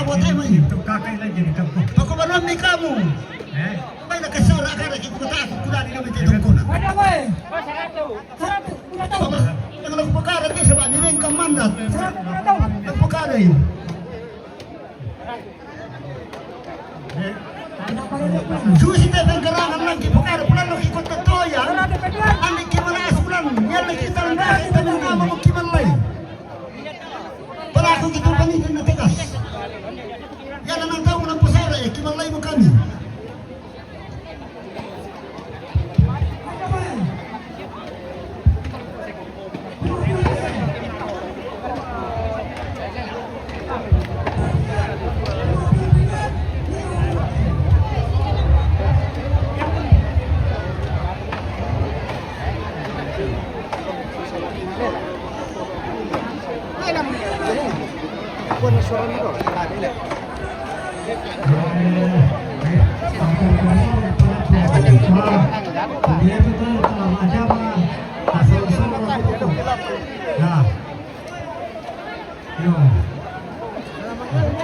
buat tayo eh. Ito kakay lang din kapo. Ako ba naman may kamu? May nakasara ka na kita taas kung kulani namin dito ko na. Ada apa? Sarap, udah tahu. Yang nagpakaran kayo sa ba, nilayin kang mandat. Sarap, udah tahu. Nagpakaran yun. Susi tayo ng garangan lang, kipakaran pala nang ikot na toya. Ang ikimalaas ulan, yan lang kita lang nakit ang mga mamang kimalay. Para akong itong panitin na tigas. Yan ang tao ng pasara eh, kimalay mo kami.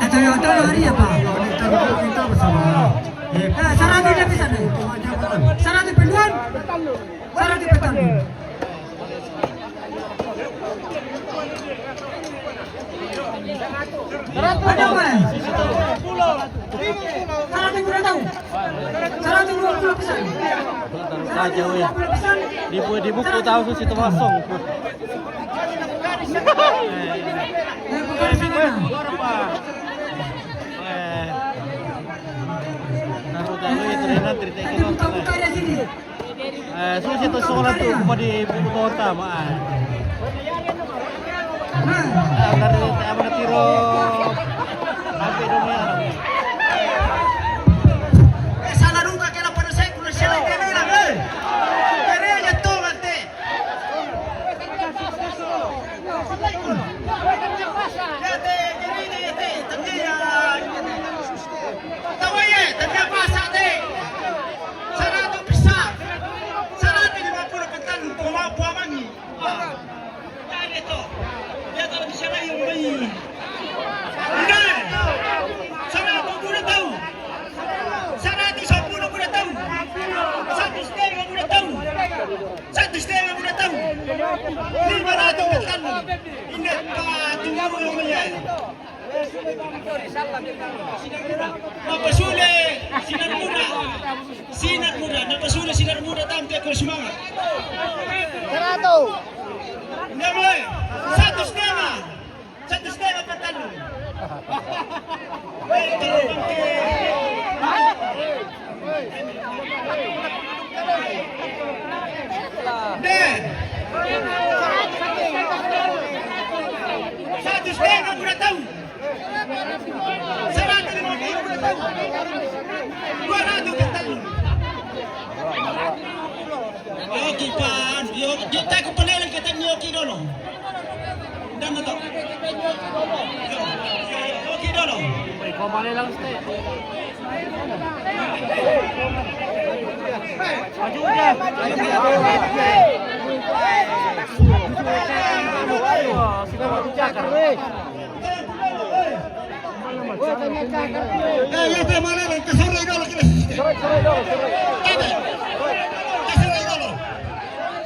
Atau hari apa? Sarado na bisa na. Sarado peluan. Sarado petan. Ada apa? Sarado pula tahu. Sarado 20 pisan. Saja ya. Di buku tahu su situ masong. Susi itu sekolah tuh cuma di buku kota mah. Dari apa tiro sampai dunia. Sana nunca que la ponerse con el cielo que mira, Quería ya todo ante. Ya te, tendría. Tawaye, tendría pasate. Sana tu bisa. Sana tu 50 petan toma buamangi. Ya itu. Ya kalau bisa lagi umai. Enggak. Sana tu udah tahu. Sana tu 10 udah tahu. Satu setengah udah tahu. 1,5 udah tahu. 500 petan. Ingat Pak tunggu umumnya. Napasule sinar muda, napasule sinar muda tampil ke semangat. 100. Enggak boleh. 1,5 petan. Deh. 1,5 udah tahu. 150 udah tahu. 200 petan. Oke pan, yo tak ko panel kita nyoki dolo. Dan to. Oke dolo. Komane lang stay. Maju dia. Sudah mau cakar weh. Ya te mana ke sore dolo kita. Sore dolo. Sore dolo.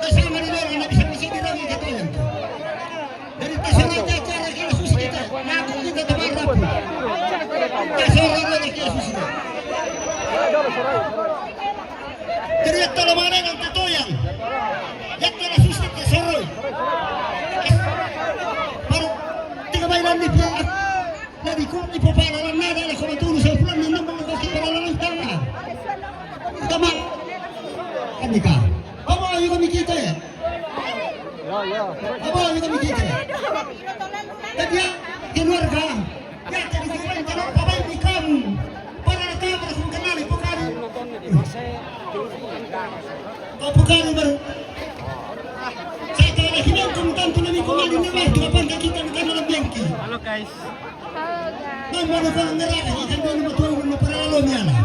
Kasi mana dolo na bisa di lagi katanya. Dari sore cara kita susi kita. Aku kita teman rapu. Sore dolo kita susi. Dari tolo mana nang tatoyang. Yak kita susi ke sore. Baru 3 bulan di pihak. Jadi kung ipapalaran na dahil kung matulog sa ulan na naman ang kasipalaran ng tanga. Tama. Kami ka. Aba, yung kami kita eh. Aba, yung kami kita eh. Kaya, kinuar ka. Kaya, jadi ko yung tanong, pabay, ikaw. Para na tayo, para kung kanali, pukari. Pukari baru. Saya tahu hilang kemudian tu nabi kumali nabi tu apa kita kita dalam bengki. Halo guys. Nah, mana kau ngerak ikan dia nama tuan nama peralo ni ala.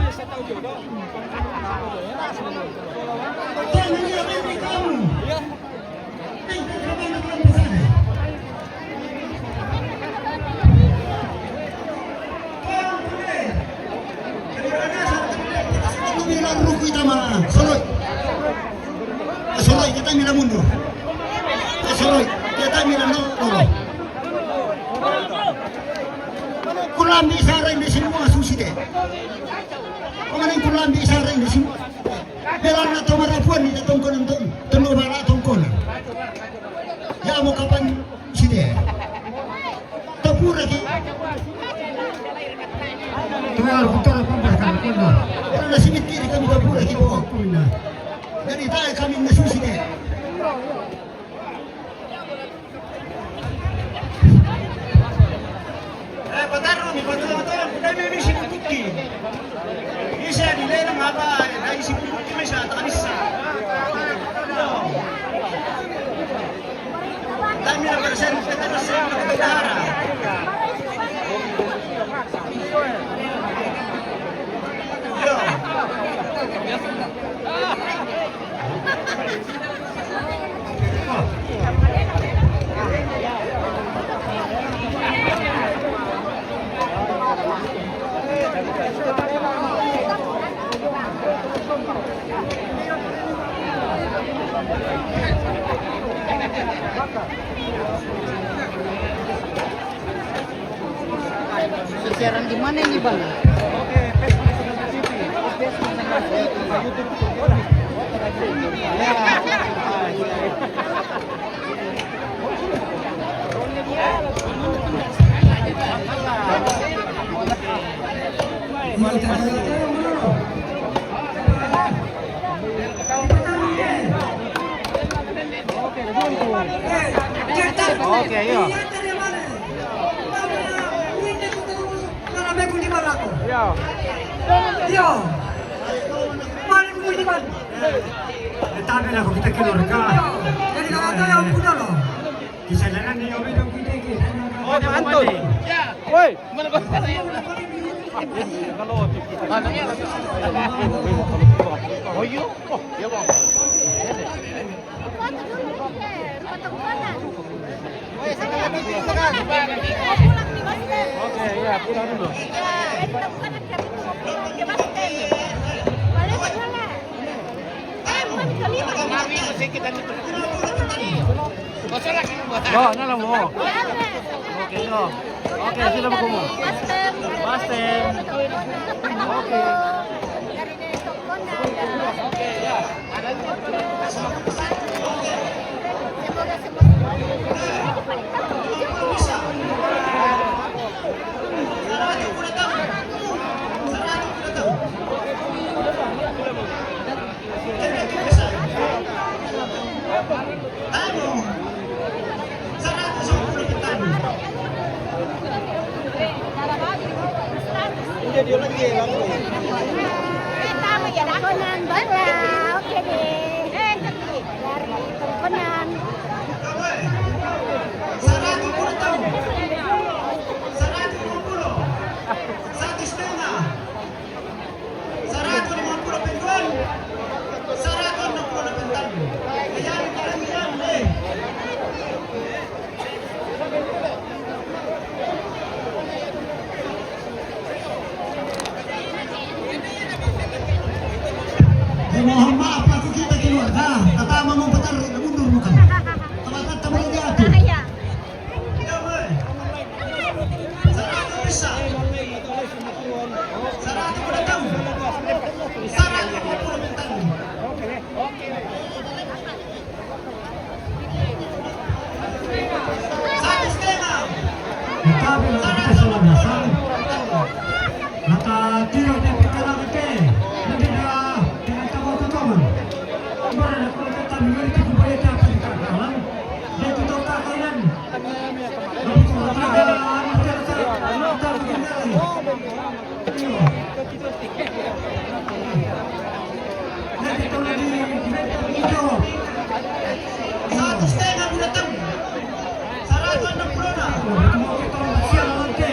Jangan dia bengki kamu. Bengki kamu nak besar. tayo nila mundo. Kasaroy, kaya tayo nila lolo. Kulambi isaray na sinuwa susite. Kumanin kulambi isaray na sinuwa. Meron na ito marapuan, ito tungkol ng tunubara tungkol. Ya mo kapan side. Tapura ki. Tuwal putar apa berkan kuno. Pero nasimit kiri kami tapura ki po. Dari tayo kami nasusite. Pataron, ipatulang-tulang, kami may sinukuki. Isa, nilay ng haba, ay sinukuki may siya, takanisa. Dami na persen, patarosin, pagkakara. Siaran di mana ini bang? Oke, ayo. Iya. Iya. Mari kundi kan. Tapi lah kita keluarga. Jadi kalau ada yang punya loh. Kisah jalan ni orang yang kita kita. Oh, Antun. Ya. Woi, mana kau? Kalau oh iya, oh iya bang. Oke, ya pulang dulu. Oh, nala mo. Oke, no. Oke, sila mo kumo. Master. Oke. Oke, ya. Dia lagi lampu. Tama ya konan bala. Oke deh. Dari konan. 150 tahun. 150. 1,5. 150 penjual. 160 tahun. Ayan kalian deh. Mohon maaf aku kita keluarga. Tatama mo patar mundur mo kan. Tawatat tamay di ato. Kaya. Ya, weh. 100 bisa. 100 tahun. 150 tahun. Satu setengah. Tapi lah kita salah dasar. Maka tidak diperkara kita. Nanti dah dengan tahu tu kawan. Mana kalau kita mengikuti kebaya apa di kalangan, dia tu tahu kalangan. Lalu kalau kalangan kita tak begini. Nanti kalau di hijau. Satu setengah bulan. 160 dah. Mau kita siap nanti.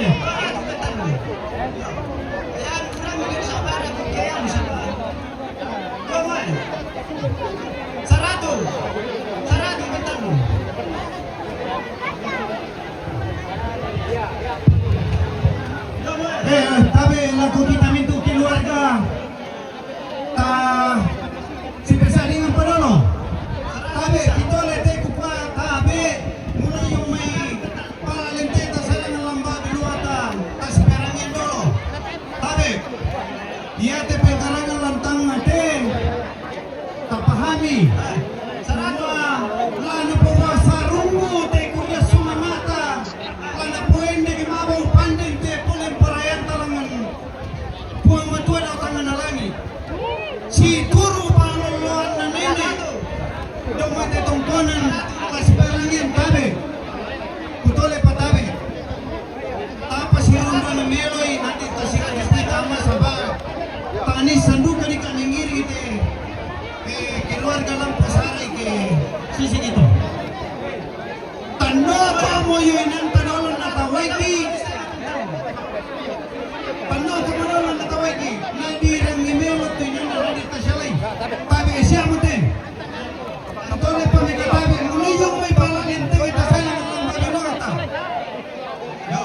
Ayan, kurang lagi sabar aku kaya sabar. Ya, weh. 100. 100 betul. Tapi lagu kita minta keluarga. Si pesaningan perono. Tapi konan kasperangin tabe. Putole patabe. Tapos hirong na meloy nanti tasikan isti tama sabah. Tanis sandukan di kaningiri ite. Keluarga lampu sarai ke sisi itu. Tanda kamu yuinan tanolan natawaiki. Tanda tanolan natawaiki. Nadirang imelo tu inan nadi tasyalai. Tabe siapa teh? Tole pamika tabe muliyong may palagin te kita sayang ang maginota. Yo.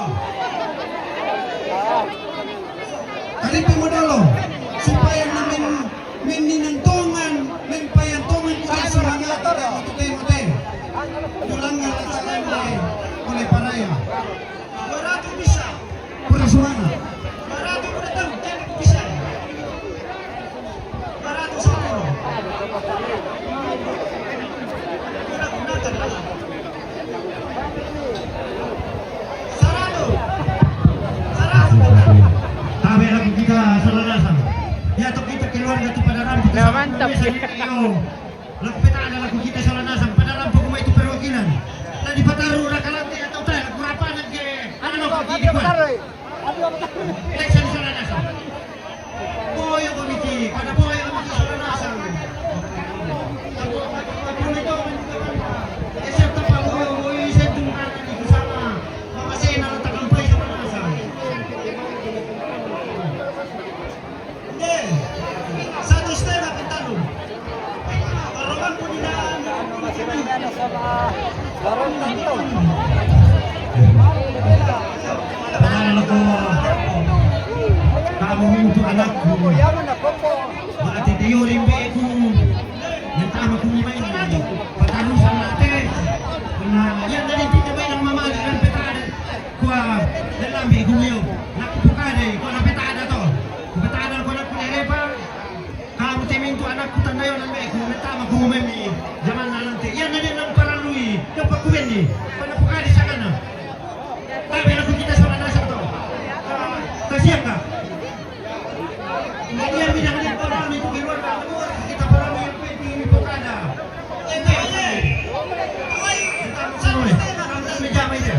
Kali modalo supaya namin meninantongan mempayantongan kita semangat mutute-mute. Pulang nga oleh paraya. Barato bisa. Pura suara. Barato pura tahu jadi bisa. Barato satu. Gunakan lagi. Sarado. Tabe lagi kita selanasan. Ya to kita keluarga tu pada rampu. Mantap. Lapeta ada lagu kita selanasan pada rampu kumai itu perwakilan. Lah di Pataru Rakalante atau teh kurapa nak ke ano pergi di kuat. Election selanasan. Boyo komiti, pada boyo komiti selanasan. Aku itu esok tapal boyo isip tungkan di bersama. Makasih nak takkan play selanasan. Satu setengah pentalung. Karoban punilaan. Padahal ako kamu untuk anakku. Berarti dia rimbe aku. Yang tama ko main. Patarusan natin. Yan na rin main ang mama ng petada. Kuha dalambi ko ngayon. Nakupukade. Kuha na petada to. Petada ko na kulirepa. Kamu timin to anak ko tandayon ang may ko. Tama ko main. Zaman na lang. Yan na rin ang paralui. Yung pagkuwen ni. Panapukade sa kana. Tabi na ko kita sa manasa to. Kasiyak ka. Hindi yan binakalit pa namin kung iwan ka. Kita pa namin yung pwede yung ipokada. May jamay niya.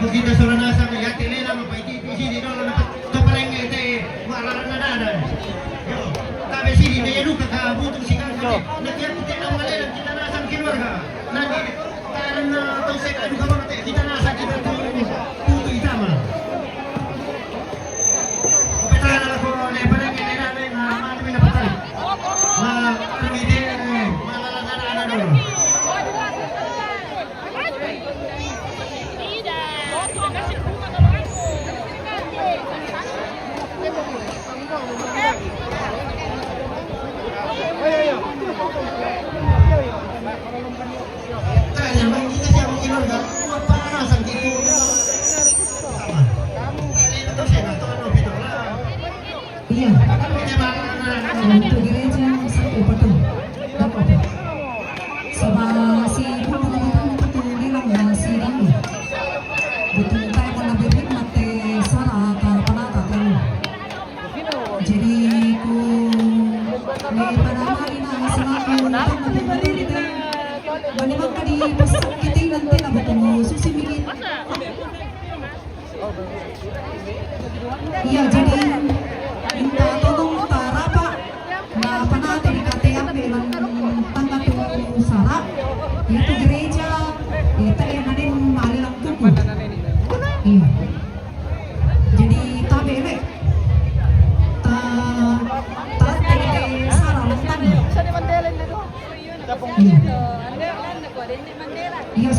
Kita solanasan ya telela mapaiti sini dolo na topaleng ite wala na nada. Yo, tabe sini de luka ka butung sikan ko. Nakiya kita na malala kita nasan keluarga. Nani taran na tosek adu ka mate kita nasan kita putu itama. Kupetana la ko le paleng ite na na mami na patay. Ma permite malala na ana dolo. Tidak.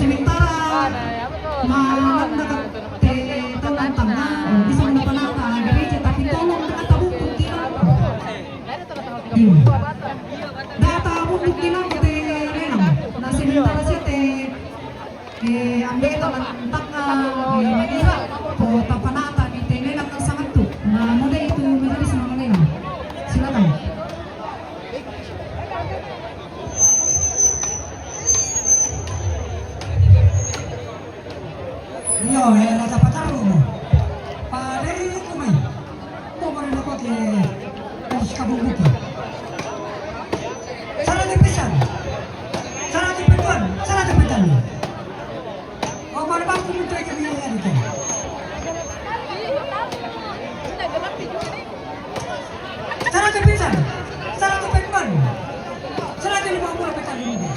sementara magandang tangga bisa menapanata gereja tapi tolong data bukti kinang data bukti kinang kete renang na sementara sete ambil talantak manira po tapanata di tenenang ang sangat tu na muna itu menjadi sama renang silakan. Yo, rata pataru mo. Padari ko may. Tumari na ko ti kabubuki. Sana di pisan. Sana di petuan. Sana di petan. O marabang ko muntay kami yan ito. Sana di pisan. Sana di petuan. Sana di limang pula petan ini.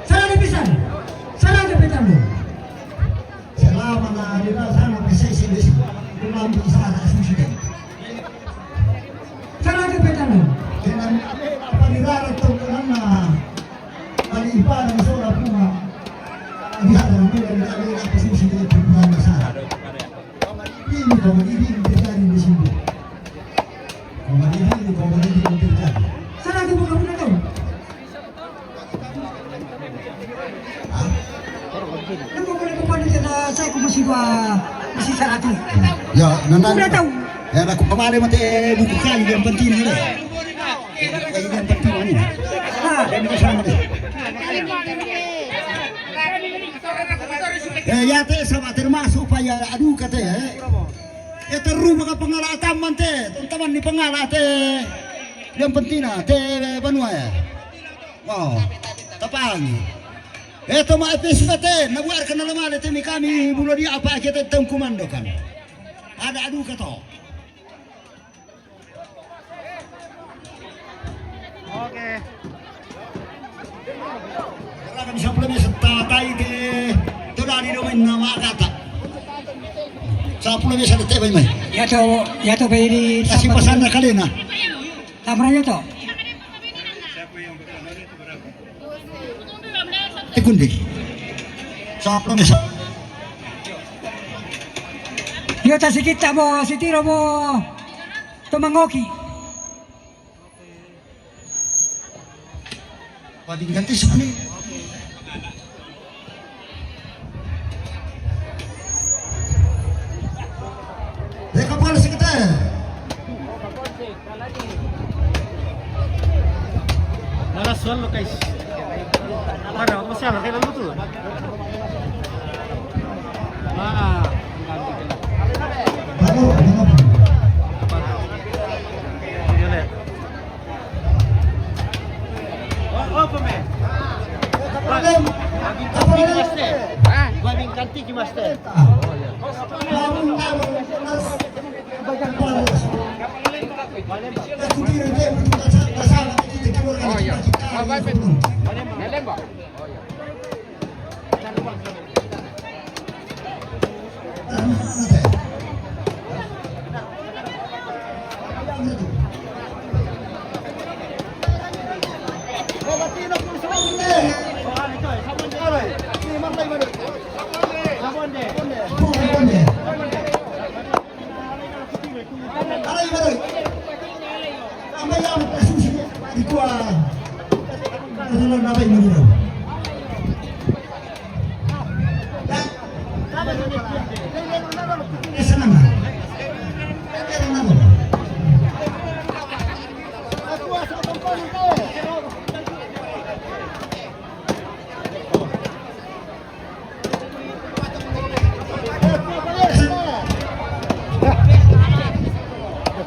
Salah dipisan. Salah dipisan lu. Selama na dila sana bisa sini kulam bisa ada susi. Salah dipisan lu. Dengan apa dirara tu karena kali ibadah seorang puma dia ada bila apa susi itu bukan masalah. Ini terjadi di sini. Komedi terjadi. Salah dibuka pun tu. Namun boleh kepada kita saya aku masih salah tu. Ya, nana. Sudah tahu. Ya, aku kemarin mati buku kali yang penting ni. Yang penting ni. Yang ni sama ni. Ya teh sama termasuk supaya aduh kata ya. Itu rumah pengalatan mante, teman-teman di pengalatan. Yang penting teh banua ya. Wow, tapang. Itu mah episode nabuar kenal malah temi kami bulan dia apa kita tentang komando kan. Ada aduh kata. Oke. Kami sampai setatai ke tu dari domain nama kata. Sampai bisa ditebak mai. Ya tu beri Kasih pesan kali na. kameranya tu. Ikundi. Sampai bisa. Yo ta sikita mo sitiro mo tumangoki. Pading ganti sekali. Mereka polisi kita. Narasyon lo guys. Para masalah kailan mo to? Baru, Babing kanti ki master.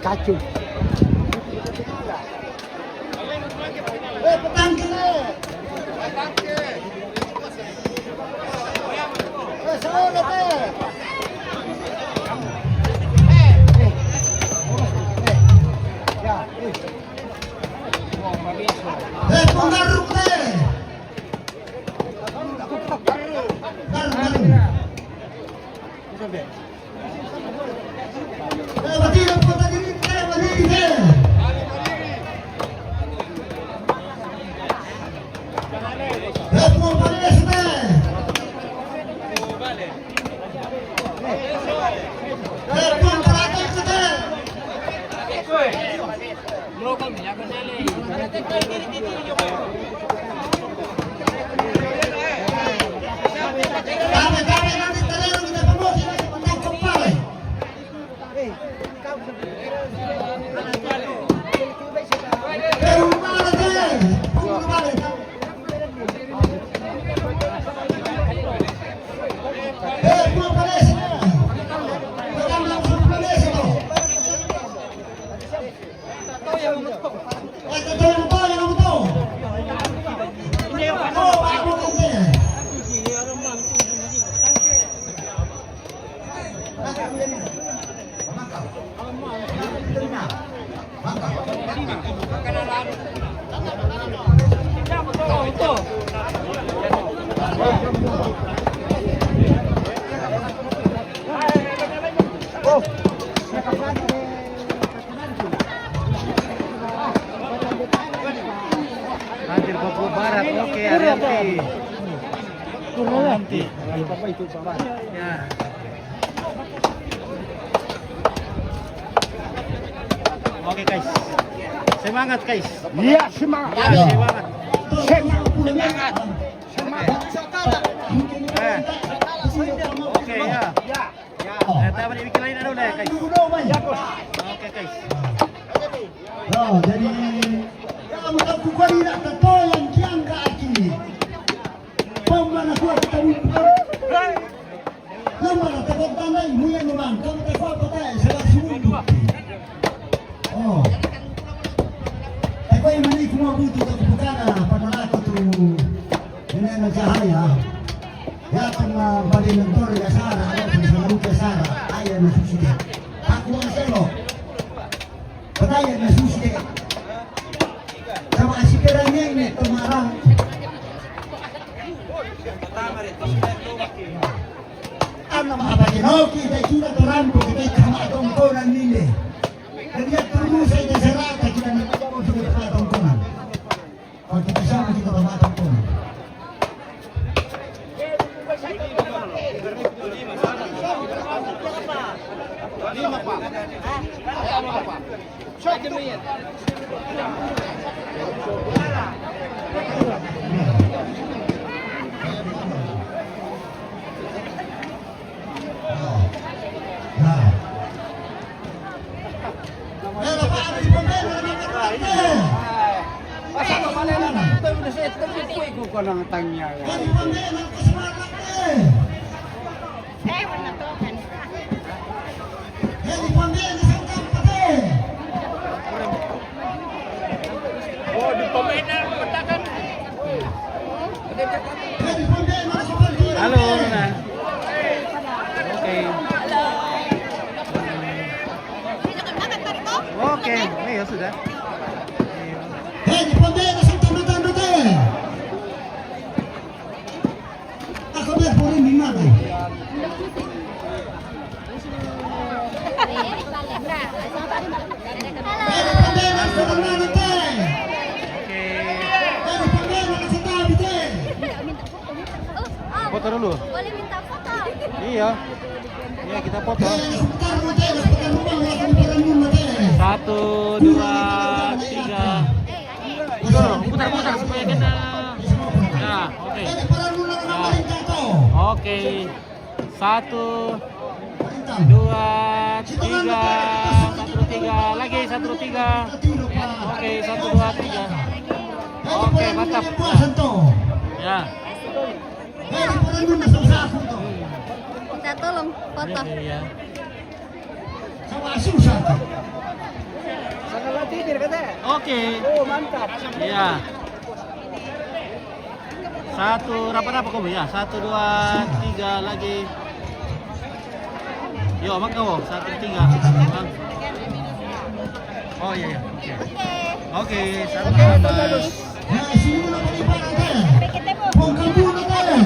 Kacau. Hadir Papua Barat. Oke, Arianti. Arianti. Ya. Oke guys, semangat guys. Iya, semangat. Ya, semangat. Semangat. Oke ya. Taman bikin lain dulu ya guys. Oke guys. Oh, jadi kamu tak kukari nak tato yang kian kaki. Pemana kuat kita bukan. Lama nak takut tanai mulia memang. Kamu tak kuat pakai sebab semua. Oh. Aku yang mana iku mau butuh tak bukan pada aku tu. Ini nak cahaya. Ya tengah balik mentor ya Sarah, aku selalu ke Sarah. Ayah masuk sini. Aku masih lo. Patay na susi. Sama si Peranya ini tumarang. Ano mga paginoki na kita turampo kita kamatong konan nili. Kaya terus saya serata kita nagpapos sa kamatong konan. Pag kita sama kita kamatong konan. Lima Pak. Halo, Nona. Oke. Oke, ya sudah. Hei, di pembela sa tanda-tanda tayo. Ako ba po rin minatay? Hei, di pembela sa tanda-tanda tayo. Oke. Hei, di pembela sa tabi tayo. Foto dulu. Boleh minta foto? Iya. Iya, kita foto. Hei, sebentar mo tayo. Sebentar mo tayo. Sebentar mo tayo. 1, 2, 3. Putar-putar supaya kita. Ya, oke. Hei, parang muna na naman ito. Oke. 1, 2, 3. 1, 3. Lagi 1, 3. Oke, 1, 2, 3. Oke, mantap. Ya. Hei, parang muna sa usahan to. Minta tolong foto. Iya. Sama susah. Oke. Oh, mantap. Iya. 1, rapat-rapat kamu ya. 1, 2, 3 lagi. Yo, mak kamu. 1, 3. Oh iya. Oke, sama-sama. Nah, sini muna paliparan tayo. Bongkar muna tayo.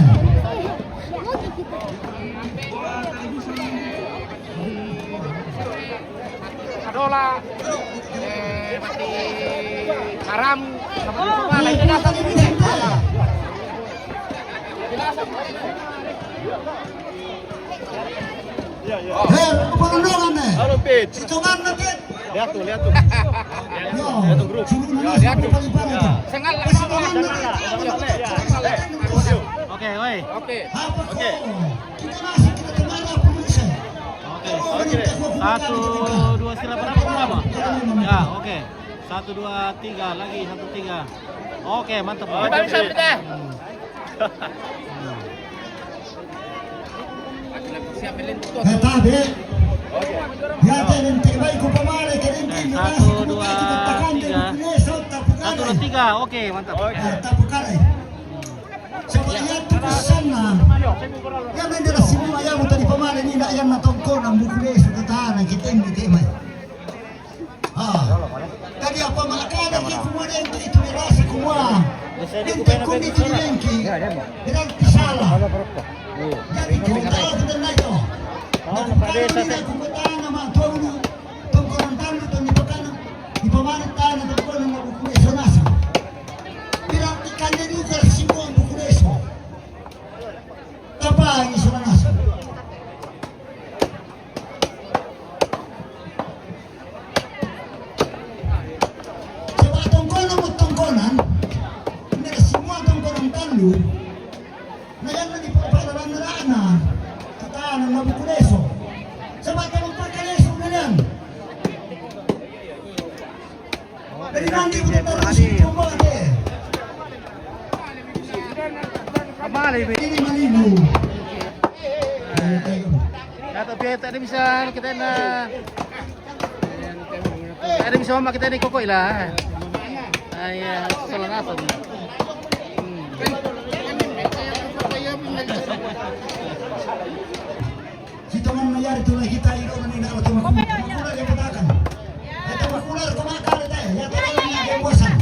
Adola. Mati haram. Lain datang ini. Hei, penundungan nih. Halo, Pit. Hitungan na, Pit. Lihat tuh. Lihat tuh grup. Sini muna Lihat sa tuh. paliparan tayo. Sengal lah. Hitungan na, Oke, woi. Oke. Oke. Kita masih kita kemana pemirsa? Oke. 1, 2, sila berapa berapa? Ya, oke. 1, 2, 3 lagi 1, 3. Oke, mantap. Oh, Bang Sam deh. Eh, tabi. Ya, tenin tibay ko pamare kerin din. 1, 2, 3. 1, 2, 3. Oke, mantap. Tapukare. Supaya tuh sana. Yang adalah semua yang tadi pamare ni nak yang natongko nang buku sudah tahan kita ini tema. Ah. Jadi apa makanya kemudian itu merasa kumua. Yang kundi itu lengki, tidak salah. Jadi kita kita naik. Kalau tidak kumpulan nama tuanu, tongkonan tandu tong ibakan, ibaman tandu tongkonan nama buku esonasa. Tidak ikan jadi ujar simbol buku eso. Apa ini esonasa? Na yan na di pa parang narana kataan ng mabukuleso sabat ka magpagkaleso na yan dari nanti mo tarusin ito mo ini malino Tapi tadi bisa kita na ada bisa mama kita ni kokoy lah. Ay, salanasan. Kita mau mayar itu lagi kita itu nanti nak waktu makular yang petakan. Kita makular kemakar itu ya tahu ni ada bosan.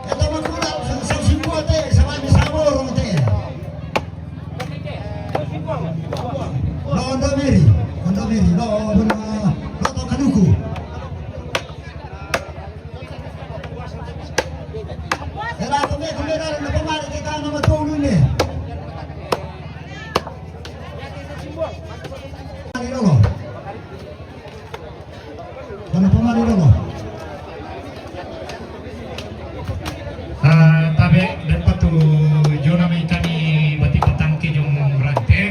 Kita makular sama simbo itu sama misabor itu. Londo meri, lo to kanuku. Era kami dah nak pemari kita nama tolu ni. Tabe dapat tu jona meitani bati patangke jong rante.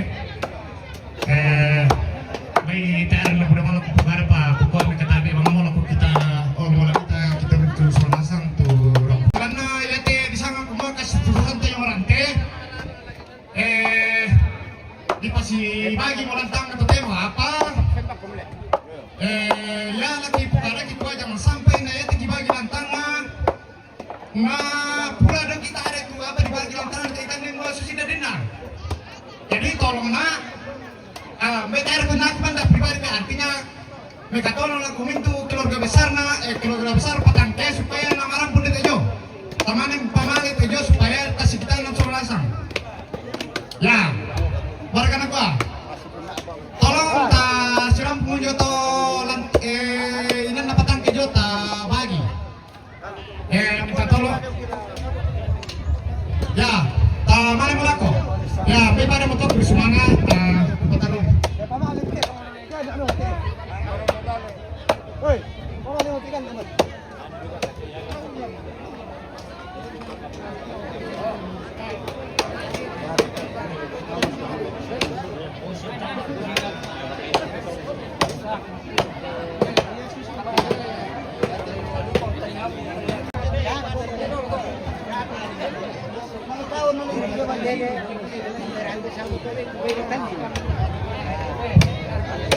May taran na pura malak pagara pa pukol na katabi mga malak kita wala kita betul solasang tu. Karena yate disanga kumakas tuhan tayo rante. Di pasi bagi mo lantang na tema apa? Ya lagi pukara kita jangan sampai na yate dibagi lantang na pula dan kita ada itu apa dibagi lantang kita ni mau sudah dinar. Jadi tolong nak mereka harus benar-benar pribadi artinya mereka tolong laku mintu keluarga besar patangke supaya nama rampun itu jo tamanin pamali itu jo supaya kasih kita enam solasang ya warga nakwa tolong ta siram punjo to ini na patangke jo ta bagi minta tolong ya ta mana melako ya pribadi motor bersemangat petarung.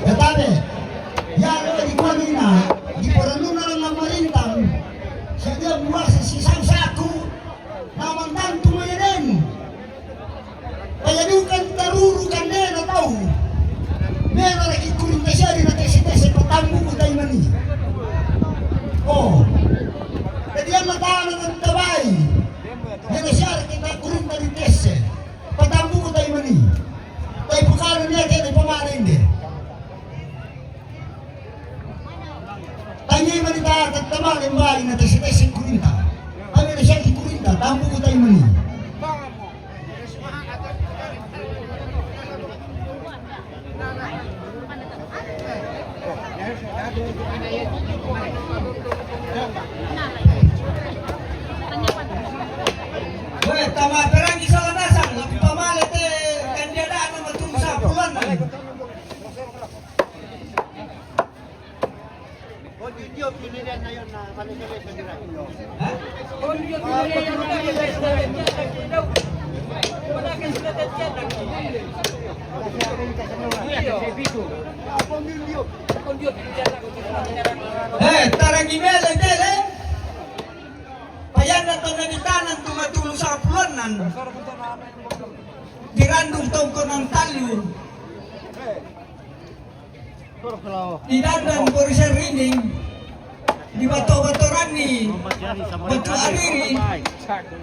Tetapi ya kalau di Kuanina di Poranuna ng Marintang siya buwas si Saku naman tanto mayanin payanukan tarurukan na tao meron lagi kurinta siya rin natin si patambo ko tayo mani jadi ang matahan ng tabay meron siya kita kurinta rin tese patambo ko tayo mani tayo pukalo niya kaya tayo pamalain din. Tanya man ita tatama ng bahay na tesi-tesi kurinta. Kami na siya kurinta, tampo ko tayo mani. Weh, tama perang isa lanasang, lapi pamalit kandiadaan na matulong sa pulan. Tarang email dele. Payan na tananitanan tumatulong sa pulanan. Dirandong tongko ng talyo. Idandang Borisar Rining di bato-bato rani, Combat Jari sama bato Rikadi. ariri, Bye.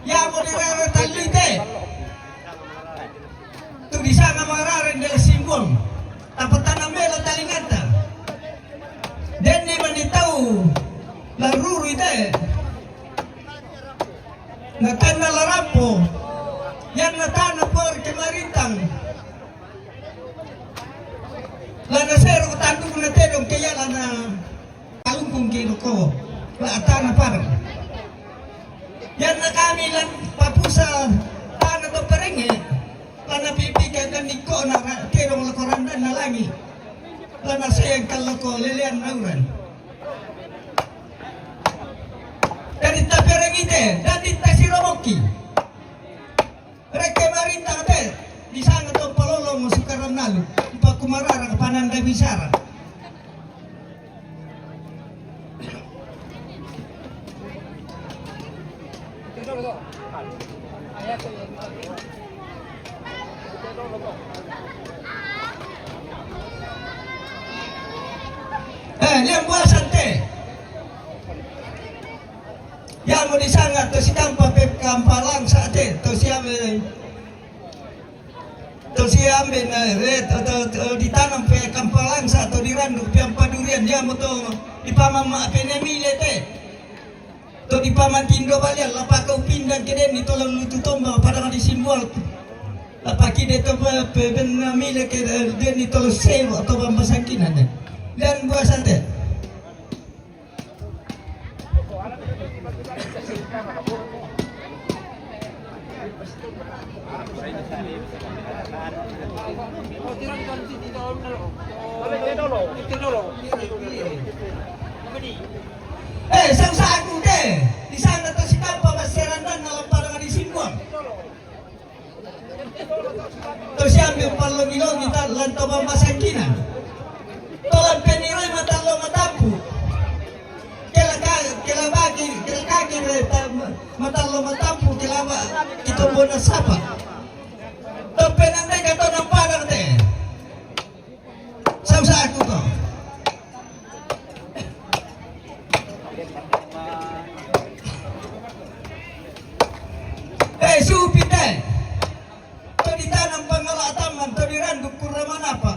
ya mo nirara talite. Tu di sana mararen del simbol, tapatan amela talingata. Dan ni manitaw, laruru ite. Natanda larapo, yan natana por kemarintang. Lana sero tandung na tedong kaya lana alungkong kino ko. Laatana parang. Yan na kami lang papusa tana to perenge. Lana pipikan ni ko na tedong lakorandan na langi. Lana sayang kalako lilian nauran. Dari tapereng ite, dari tasiromoki. Reke marintang te, di sana to palolo mo sukaran nalu. Ipa kumarara kapananda bisara. Yang buasan te. Yang mau disangat to si kampa pep kampalang saate to siya ditanam pe kampalang sa to diranduk piang padurian dia mo to ipamama penemile te to dipamantindo balian lapaka upindan keden ito lang lututomba padang di simbol lapaki de to penemile ke den ito lo sewo to bambasakinan dan buasan te. Sang sagu deh di sana to si kampa maserandan dalam parang di simbol. To si ambil palong-ilong kita lanto bambasakinan. Tolan peniroy matalo matampu. Kela kaki matalo matampu kila kita bona sapa. To penande kato nang parang deh. Sang sagu to. Supite, to ditanam pangalataman, to diranduk kuraman apa?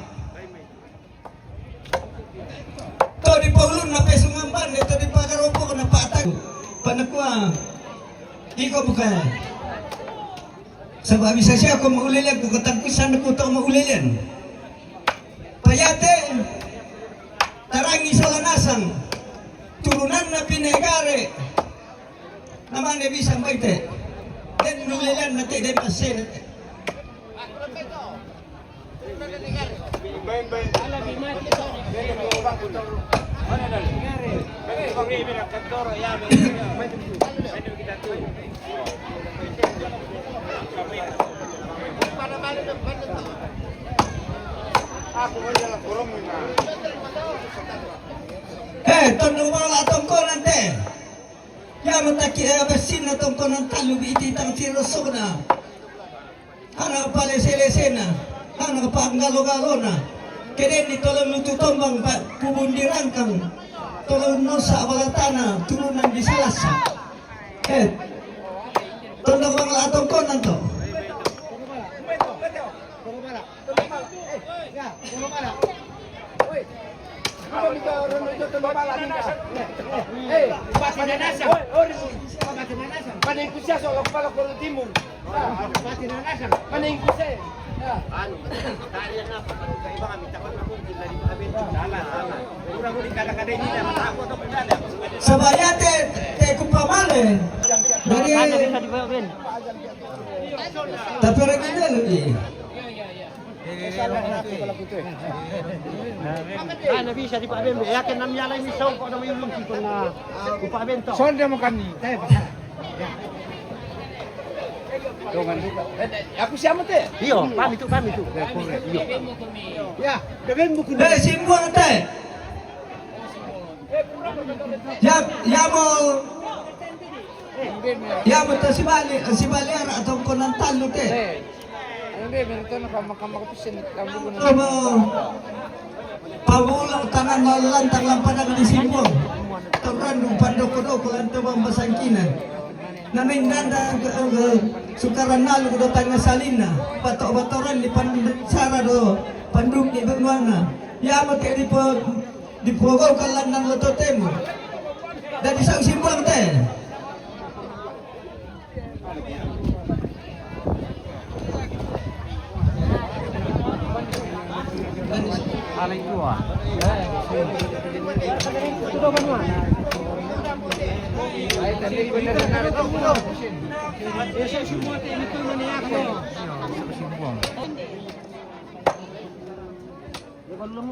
To di paulun na pesungamban, to di pagaropo na patag. Panakwa, iko bukan. Sebab bisa siya ako maulilan, kung katagpisan ako ito maulilan. Payate, tarangi sa lanasang, turunan na pinegare, naman ibisang baite. Dan nulilan nanti dia pasir. Tondo wala tongko nanti. Ya mataki abasin na tong konang talu ititang tiroso na. Ana pale selesena, ana panggalo-galo na. Keden ni tolong lutu tombang kubundiran kang tolong nosa walatana turunan di salasa. Tondo wala tong konan to. Sabaya te kupamale dari tapi regina lagi. Ano bisa di Pak Bembe? Yakin namanya lain misal kok nama yung kita na Pak Bento. Sonde mo kani, tayo ba? Dongan lupa. Aku siapa teh? Iyo, kami tu. Iyo. Ya, keben mo kuno. Simbol te. Ya mo to si Bali atau konan talu te. Hindi, meron na makapisin. Pabulang tangan lantang lampadan di simbol. Tabrandung pandoko-doko lantawan basangkinan. Namin nanda sukaran nalu ko datang na salina. Bato-batoran di pansara do panduk di bangwana. Ya mati di pogol kalan ng lototemo. Dan isang simbang te. Alay dua.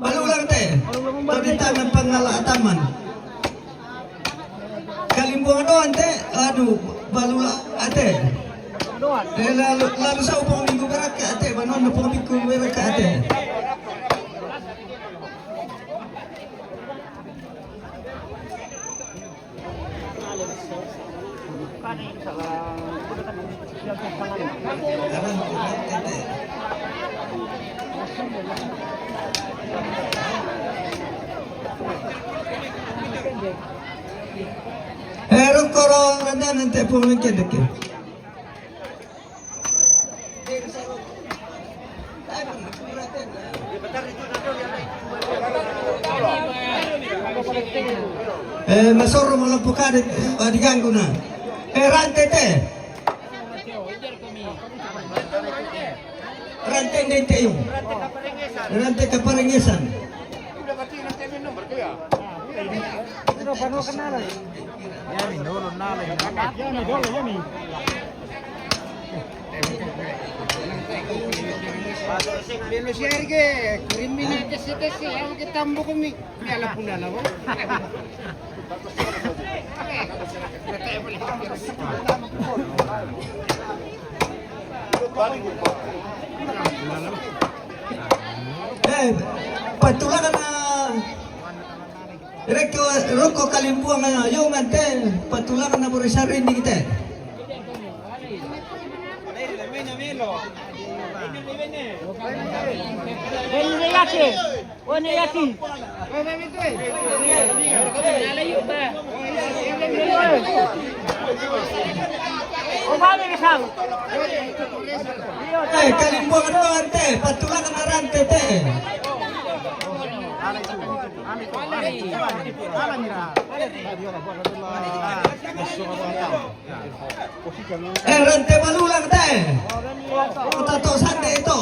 Balulang te. Tadi tangan pangalaataman. Kalimbungan doan te. Aduh, balula ate. Lalu sa upang minggu beraka ate. Banon na upang minggu beraka ate. Korong randa nanti pun kedek. Masoro mo lang pukarit diganggu na. Rante te. Rante nente yung. Rante kaparengesan. Yami, dulu nalay. Yami, dulu yami. Belo share ke kriminal tesi yang kita tambah kami ala pula lah. Patulangan na Roko kalimpuang na yung ante patulangan na burisarin di kita. Kalimpuang na ante patulangan na rante te. Rante malulang teh. Tato sande itu.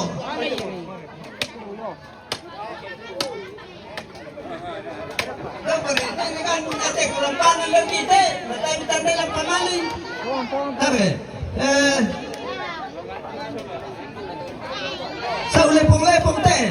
Ini kan nanti kurang panen lagi teh. Nanti tanda lang pangaling. Tapi, sa ulepong-lepong teh.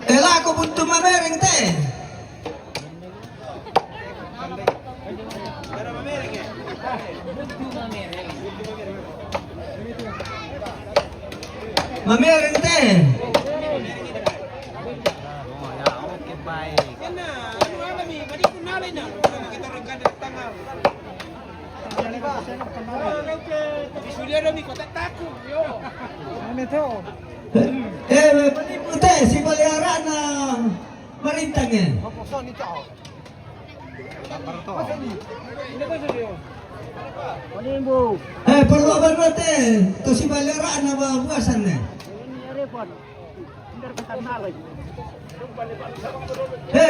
Ela ko buntu mamereng teh. Mamereng teh. Oke, baik. Penipu teh si peliharaan na marintangnya. Perlu apa teh? Tu si peliharaan na buasan na.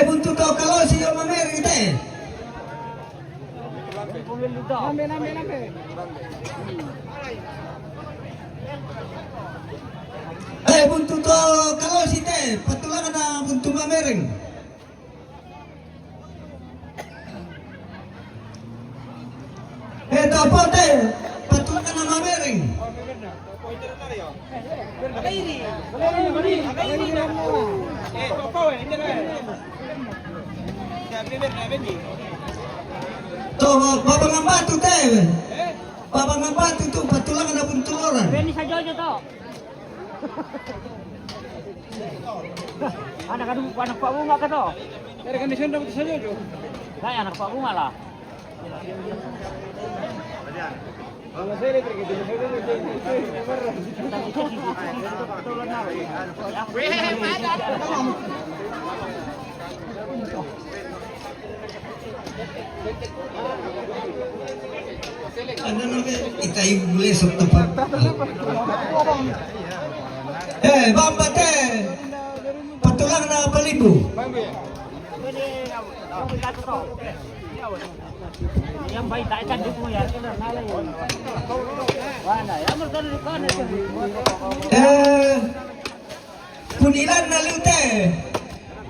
Buntu tau kalau si yang mameri teh. Buntu tau kalau si teh patulangan na buntu mamereng. Apa teh patulangan na mamereng. Tuh babang batu teh. Babang batu tuh patulangan na buntuloran. Anak Pak Bunga ka to? Dari kondisi dapat saja tuh. Kaya anak Pak Bunga lah. Kalau saya elektrik itu, Ano namin itayo muli sa tapat. Bambate! Patulang na palibo. Yang baik tak ikan duk mo yan. Wala. Yang magkano Punilan na lute.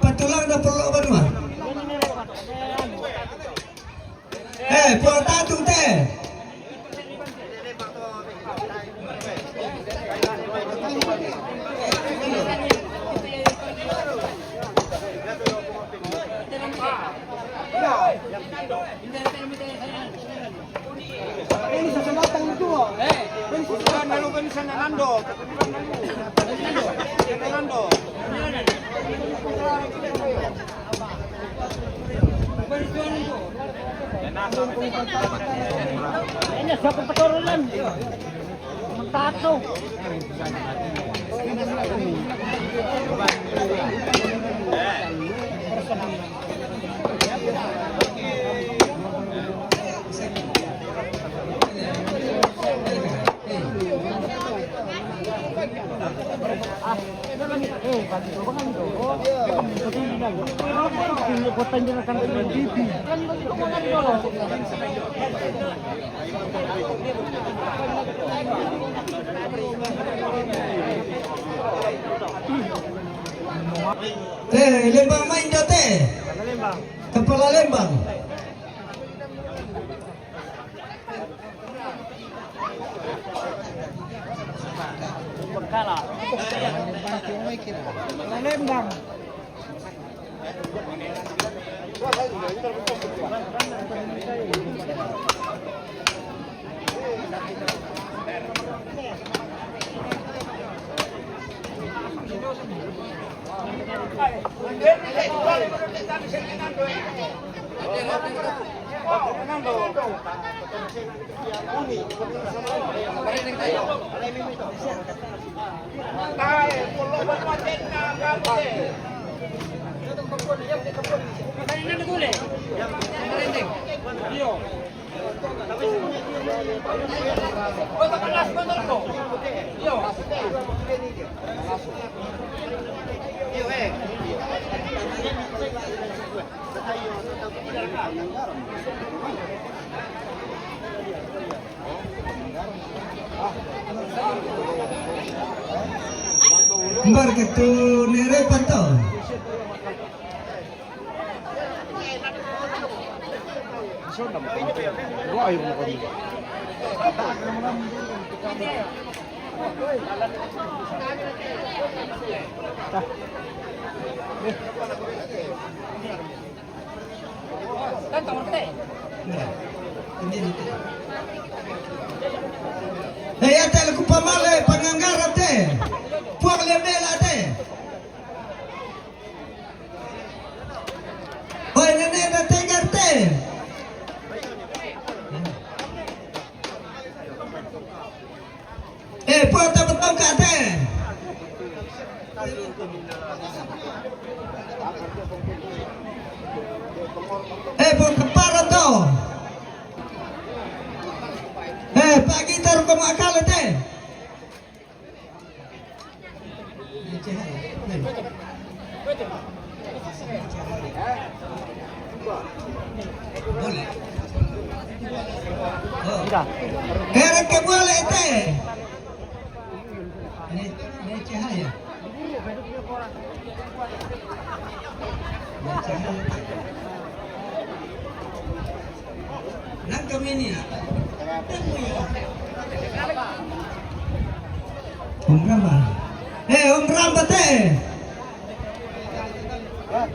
Patulang na perlo ba naman? Puwata te. ini sesematang itu. Bukan lalu kan sana Nando. Nando. Ini siapa peturunan? Mentato. Lembang main dote. Kepala lembang. Berkala. Lembang. Bar gitu nere pato. Hei, ate lagu pamale panganggarap te. Puak lebela te. Hoi nene na tegar te. Puak dapat tongka te. Puak kepara to. Pagi taruh ke makal te. Boleh. Kerek ke boleh te. Ini cahaya. Nang kami ni. Om Ramba. Om Ramba te.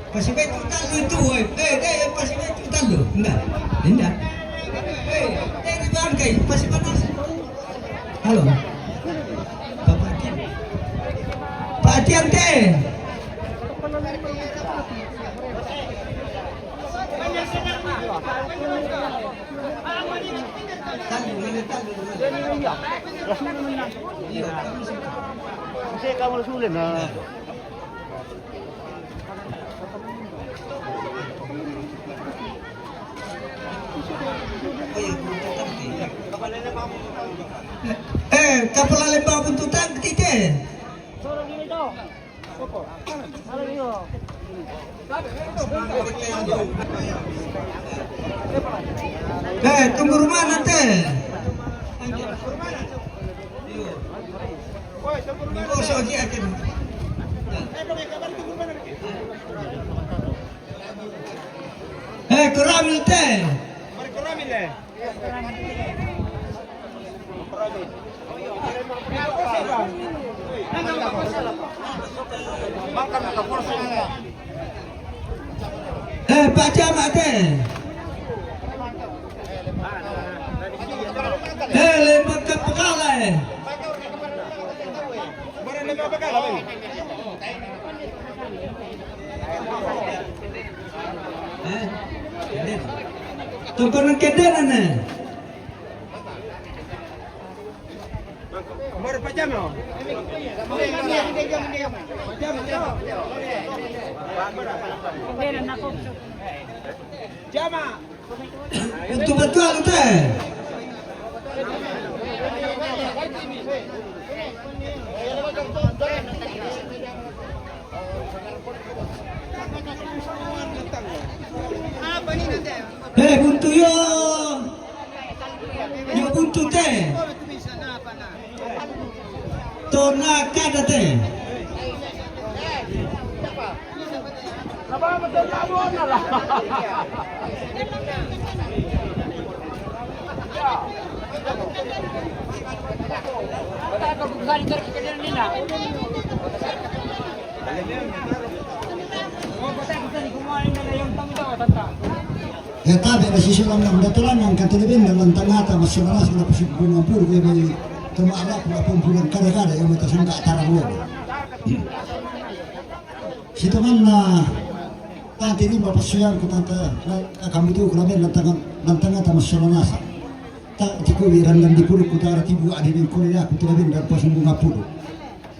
Pasal itu talo itu, pasal itu talo, enggak. Dari bangkai, pasal panas. Halo. Bapak Kim. Tiante. Kasi kamu sulit na. Kapal lembah buntutan ketiga. Solo dito. Solo dito. Tunggu rumah nanti. Oh, sogi akan. Kurang nanti. Pak Jamat lembak ke Pekalai. Tunggu nang kedenan Baru pajam loh. Jama. Untuk betul teh. Buntu yo. Yo buntu teh. Tona kada teh. Tabi na sisilang ng datulan ng katilibin ng lantangata masih malas na pasibungan puro kaya may tumaarap na pumpulang kada-kada yung may tasang kaatarang mo. Sito man na tanti ni mapasuyan ko tanta kamutu ko namin lantangata masih malas. Tak tiko wiran di puro ko tara tibu adin ko nila ko tilibin dan pasibungan puro.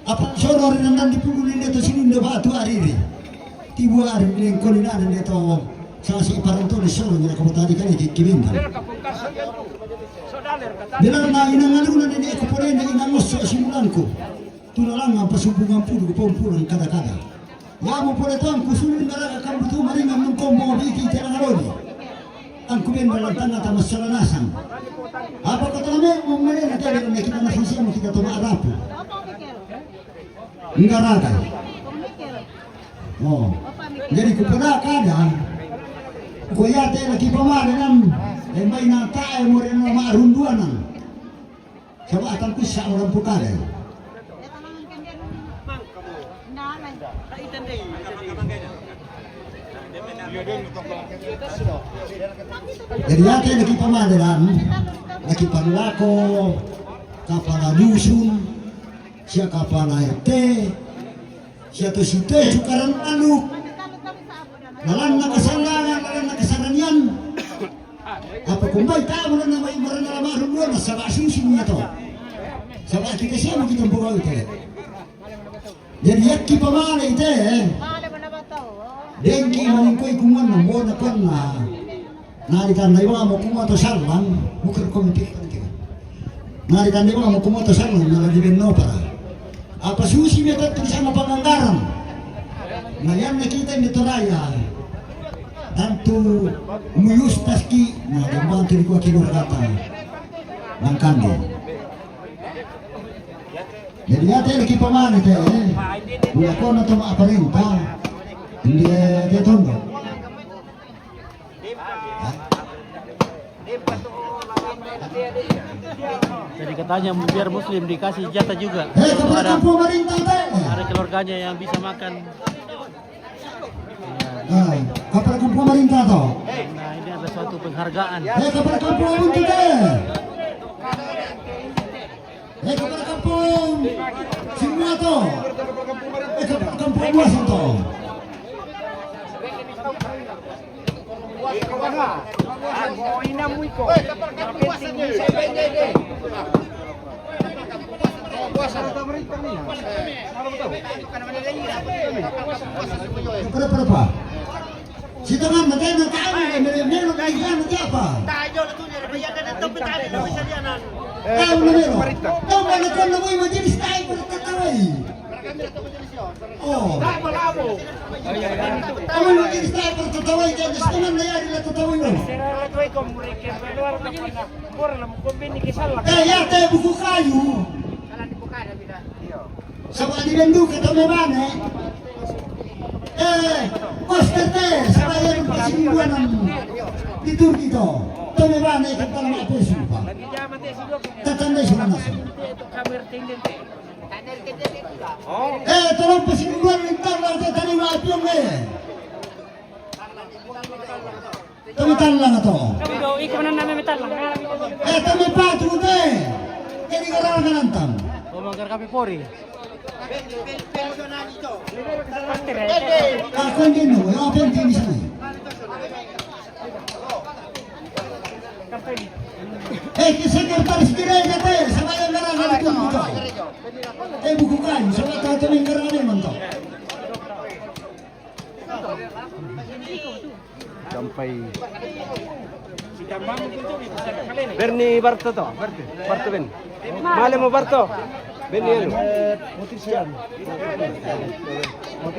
Apa soro rin nan di puro nila to sinin na batu ariri. Tibu adin ko nila nito sa si paranto ni solo nila ko tadi kan ikibinda. Bila na inangalunan ni ko pore na inangos sa simulan ko. Tunalang ang pasubungan pulo ko pumpulan kada-kada. Ya mo pore to ang kusulin na ka butu maringan ng kombo biki tira ngaloni. Ang kubin balantang at masalanasan. Apa ko to namin mo mali na tayo na kita na sisiya mo kita to maarapo. Ngarata. Oh. Jadi ko pala kada kuya te lagi pamanan may natae mo rin na maarunduanan sa batang ko sa orang pukada jadi ate lagi pamanan lagi panlako kapala dusun siya kapala RT siya to si te sukaran anuk nalang nakasaranian apa kumbay tao na may marana marum mo na sa basusin niya to sa bati kasi mo kitang bukaw ite jadi yakki pamana ite dengi maningkoy kuman na mo na kon na naritan na iwa mo kumo to sarlang mukir komitik naritan na iwa mo kumo to sarlang na lagi no para apa susi mo ito sama panganggaran ngayon nakita nito raya tanto umuyos taski na gambang tiri ko kinurata ng kandi. Jadi ate lagi pamana te mula ko na tuma aparenta hindi te tondo. Jadi katanya biar muslim dikasih jatah juga. Ada keluarganya yang bisa makan. Kapal kampung pemerintah toh. Nah, ini ada suatu penghargaan. Kapal kampung itu deh. kepada kampung semua toh. Kepada kampung Buasan toh. Kepada berapa? Si teman nanti tahu menelo nanti apa? Tahu menelo. Tahu mana kau nak buat jadi style bertetawai. Oh. Kamu mau jadi style bertetawai jadi setengah layar di tetawai mana? Ya teh buku kayu. Sama di bendu kita memane. Poster teh sama yang persingguan di Turki toh. Kita memane kita nak apa sumpah. Tetanda sudah masuk. Tolong persingguan entar lah tadi wapi yang Kami talang atau? Ikaw na namin talang. Kami patu teh. Jadi kalau kan antam. Manggar kami pori. Aku ingin tahu apa yang di sana. Sekretaris gereja teh sama yang garang itu kita. Buku kayu sama tahu yang garang ini mantap. Sampai Berni Barto to, Barto Ben. Male mo Barto. Ben yelo.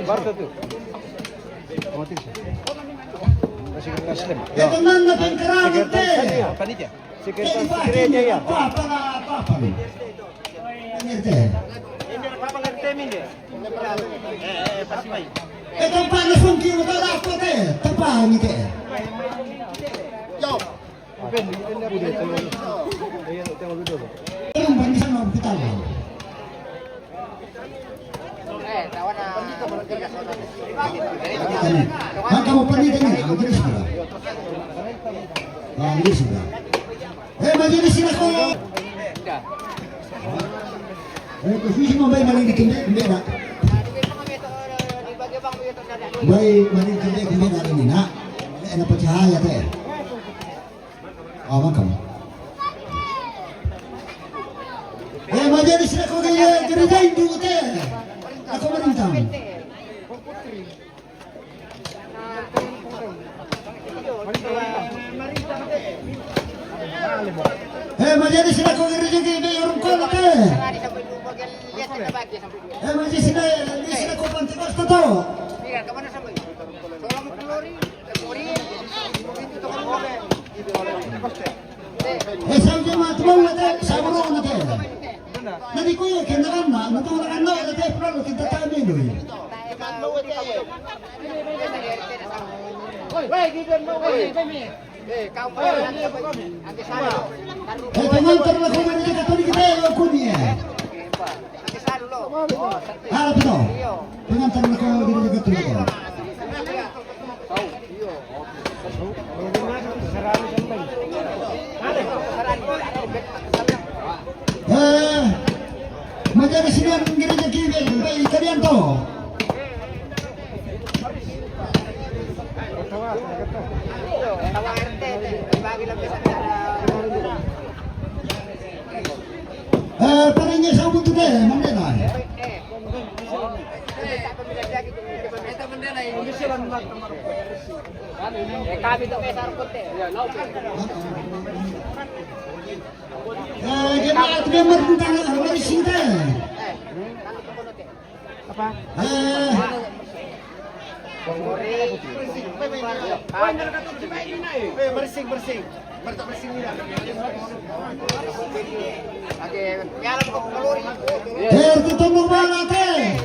Barto tu. Masih ke Muslim. Teman na pengkerang teh. Panitia. Sekretaris gereja ya. Apa. Ini teh. Ito panas mong kinutala ako teh. Tapahan ni teh. Yung bangsa na kita lang. Maka mo panitin niya, majelis ko lang. Majelis ko lang. Majelis sila ko! Kasi mo ba'y malilikin niya? Hindi na. Ba'y malilikin niya? Hindi na rin na. Ano pa cahaya tayo? Aman kamu. Majelis na ko kaya geridain dulu teh. Ako marintang. Majelis na ko geridain kaya orang kola teh. Majelis na ko pantikas to to. Saja matu na sabro na teh. Nadi ko yung kindakan na, natulakan na, ito tayo pralo, kita tayo nilo eh. Pengantar na ko man kita tuli kita yung kuni eh. Harap ito. Pengantar na ko dito kita tuli ko. Majelis ini yang gereja kibel, baik kalian toh. Palingnya sambut tu deh, mana dah? Jemaat member tentang majelis ini. Apa? Bersing. Ketemu mana teh?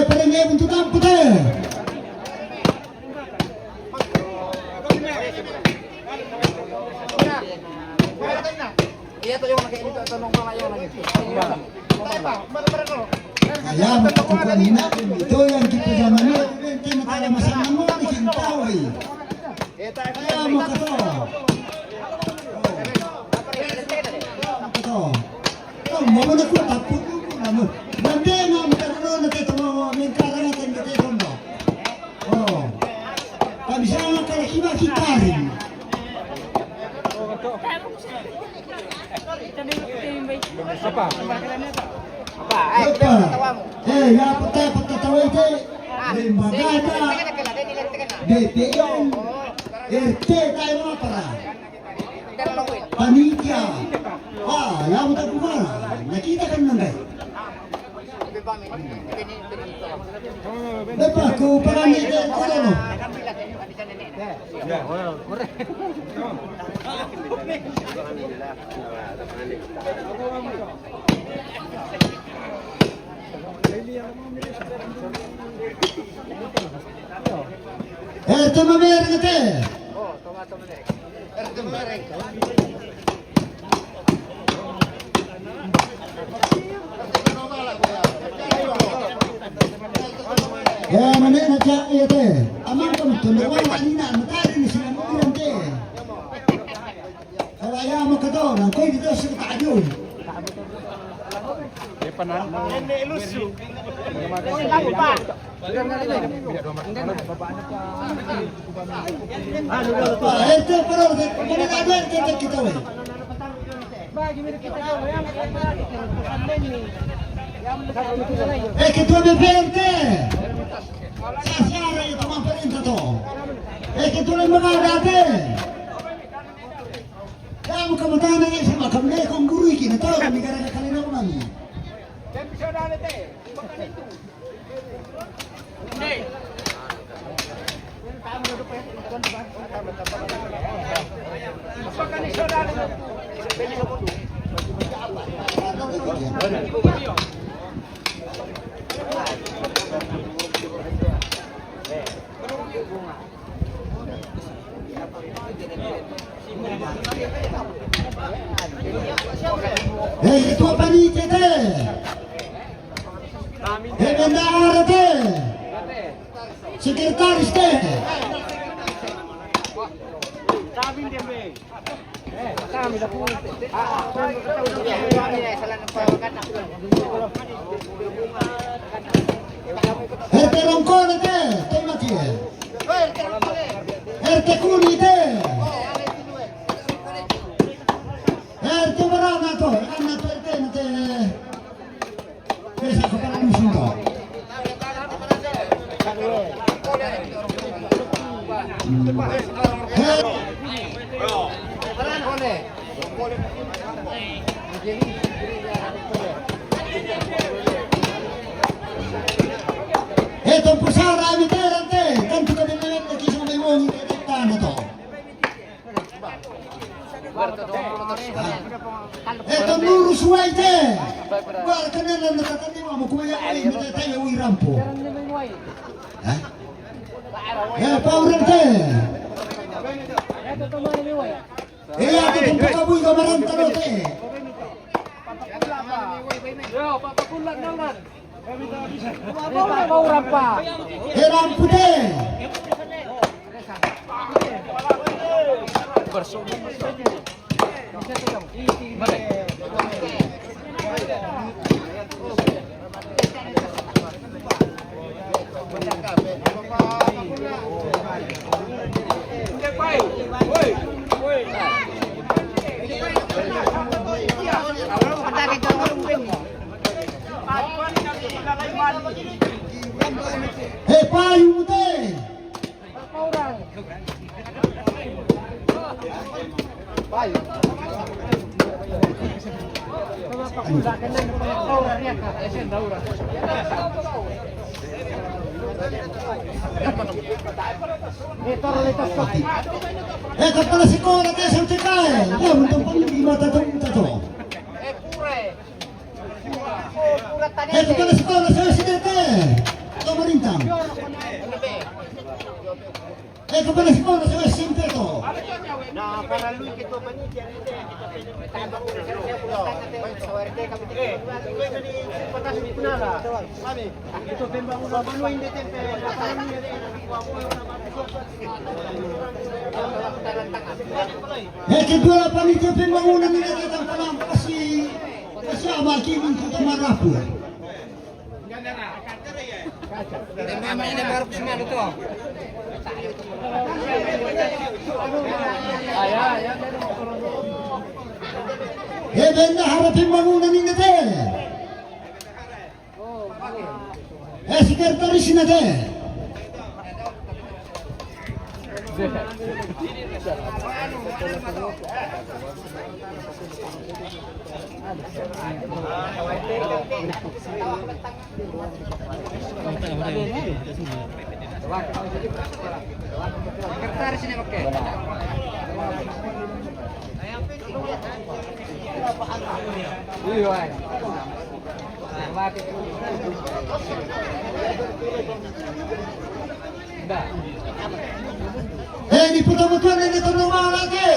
Palingnya untuk tampu teh. Iya tuh yang pakai ini tuh. Kaya matutukan natin ito yang kita zaman na hindi matala masangan mo bikin tao eh. Kaya mo ka to. Mo na ko tapos ko naman. Nande na magkaroon na dito mo may karanasan dito mo. Oh. Kami siya ang kalakiba kita rin. Ya pagtatawa ito. Limbagada. BPM. RT tayo mga para. Panitia. Yang tak bukan. Nakita kan nanda. Dapat ko parang ito ko ano. Tama mer kete. Ya mana nak cak ya teh. Aman kamu tu lepas ini nak mutari ni sini mungkin teh. Kalau ayah mau kata orang kau itu suka tajul. Itu perlu kita ada kita weh. Ketua BPRT. Sasara itu pemerintah tu. Ketua lembaga ada. Kamu kemudian ni sama kamu kau guru ini tahu kami kerana kalian nak mana? Ketua panitia teh. Bendahara teh. Sekretaris teh. RT Rongkon teh, mati. RT Kuni teh. RT berapa tu? Anak RT nanti. Besok kepala musuh tu. Tempoh sara ni terante, tentu kami nak kisah memang tanah tu. Tempoh suai te, buat kenal nak kata ni mamu kuya ini kita tanya wirampo. Pauran te. Aku tempoh kabui kamaran tanah te. Rampu deh. Payung deh. Kepala sekolah ke SMTK. Ya, untuk lima tahun tu. Kepala sekolah saya sedekah. Pemerintah. Kepada semua saya simple to. Nah, para lu kita panitia ni deh. Tambah ko sa sawarte kami dito. Patas ni kunala. Kami. Ito pembang ulo ba no hindi tempe. Kedua panitia pembangunan ini kita pernah kasi abaki kita marapu. Memang ini baru semua itu. Benda harap pembangunan ini teh. Sekretaris ini teh. Sekretaris ini pakai. Iya. Di putar-putar ini terlalu lagi.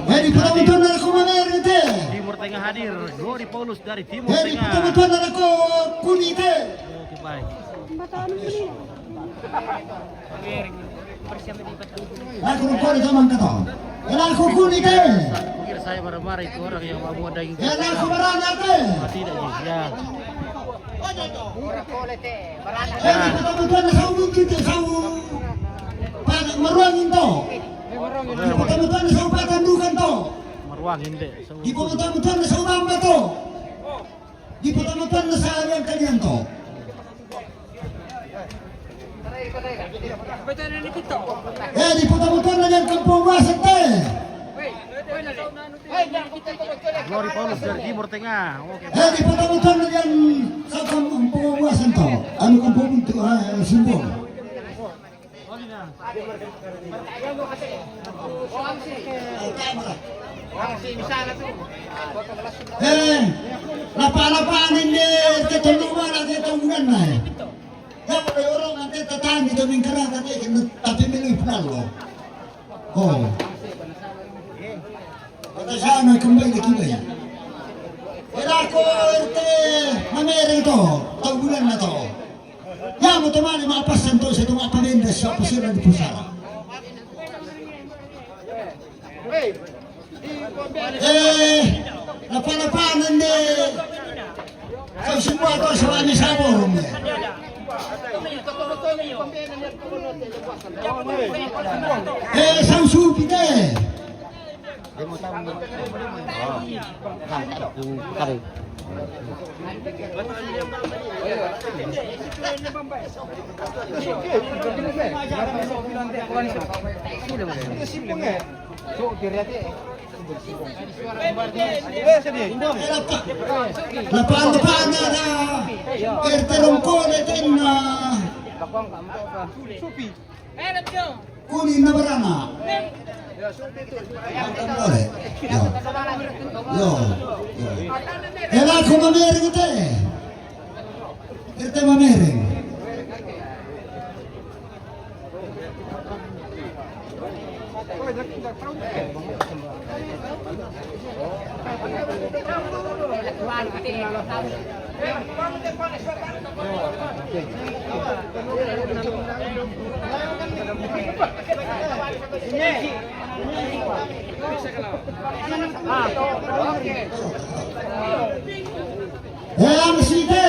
Di putar-putar aku mana itu? Timur Tengah hadir. Glory Paulus dari Timur Di Tengah. putar-putar aku kuning itu. Oke, baik. Aku lupa di zaman kata. Aku kuning itu. Kira saya marah-marah itu orang yang mau daging. Aku marah itu. Tidak, Ji. Ya. Di putar-putar aku mungkin tu aku. Pada meruangin tu. Di putar-putar aku pada dukan tu. Meruangin deh. Di putar-putar aku bamba tu. Di putar-putar saya yang kalian tu. Di putar-putar yang kampung wasit tu. Glory Paulus dari Timur Tengah. Oke. Di putar-putar yang kampung wasit tu. Anu kampung itu simbol. Lapa-lapaan ini ketulungan at itunggan na eh. Kaya may orang nanti tatang ito ng karata tapi miloy palo. Oh. Kata sana kumbay na kibay. Kaya ako ito mamereng to, tagulan na to. Ya mo tumali mapasan to sa itong apamenda sa pasira di pusara. Lapa-lapaan ini sa simwa to sa wani sabor mo. Sang supi deh. Lapaan na erterongkol din na kunin na barana. Yo. Ela ko mamering ito eh. Ito mamering. Yang sige.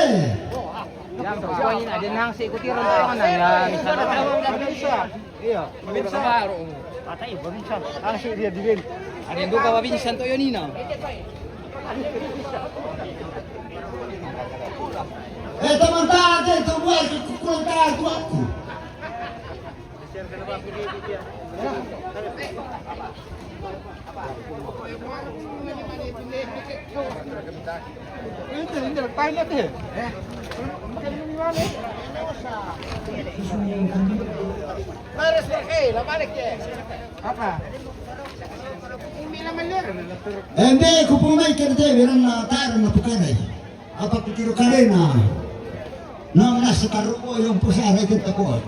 Yang pokoknya ada nang si ikuti rombongan ya misalnya. Iya, bisa baru. Patay, babinsan. Ang si dia digin. Ada yang duka babinsan to yonina. Teman-teman, itu buat kukulang kartu aku. Hindi, kupumay ka na tayo, meron na tayo na pukanay. Apa pikiro ka rin na. nang nasa karuo yung pusara ito ko.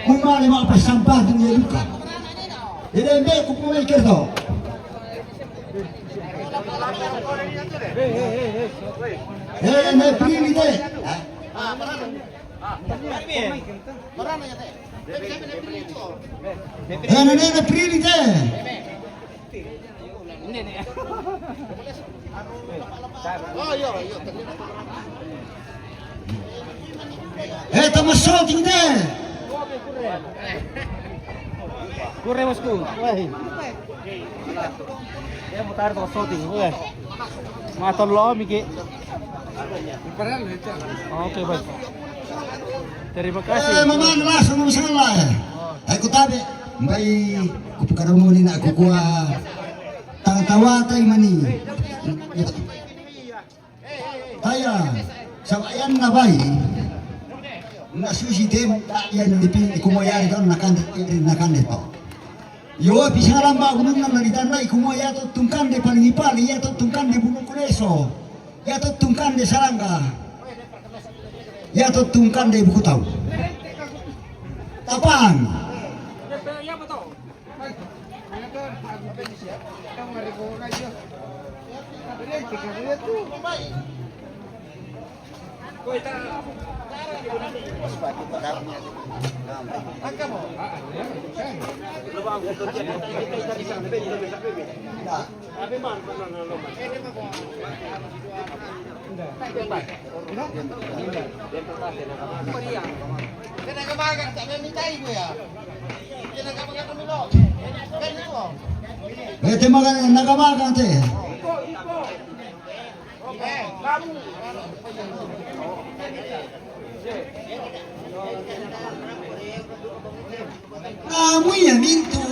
Kung mali makapasampah din yung luka. Hindi, kung pumikir to. May prili de. May prili de. Tama shooting de. Kurre bosku. Weh. Ya mutar to shooting. Weh. Maton lo miki. Oke, baik. Terima kasih. Maman langsung masalah. Aku tabe. May kupukaran mo na ako kuha tawatay mani. Kaya sa ayan na bay. Nasusi dem yan dipin kumoyari doon nakande pa. Yo bisaran ba gunung na naritanay kumoya to tungkande palingipali ya to tungkande bunong kuleso. Ya to tungkande sarangga. Ya to tungkande bukutaw. Tapang. Makan nagamagan te. Kamu ya mintu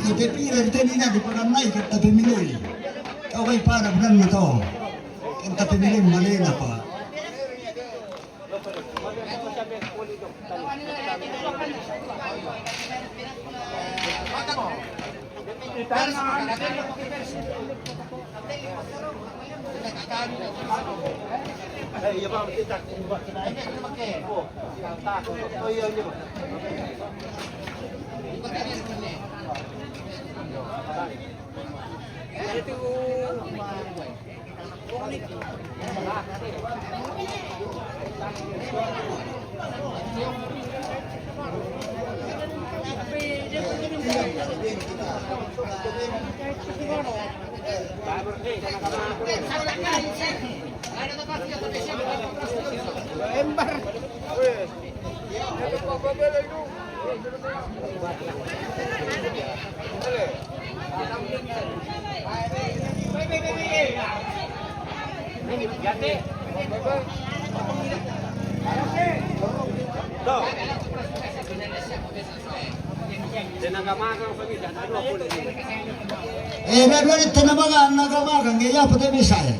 kita pira di tenina di pakanay kita pemilih. Kau kay para benar na to. Kita pemilih malena pa. Meron ito na mga nagamagang ngayon po tayo misaya.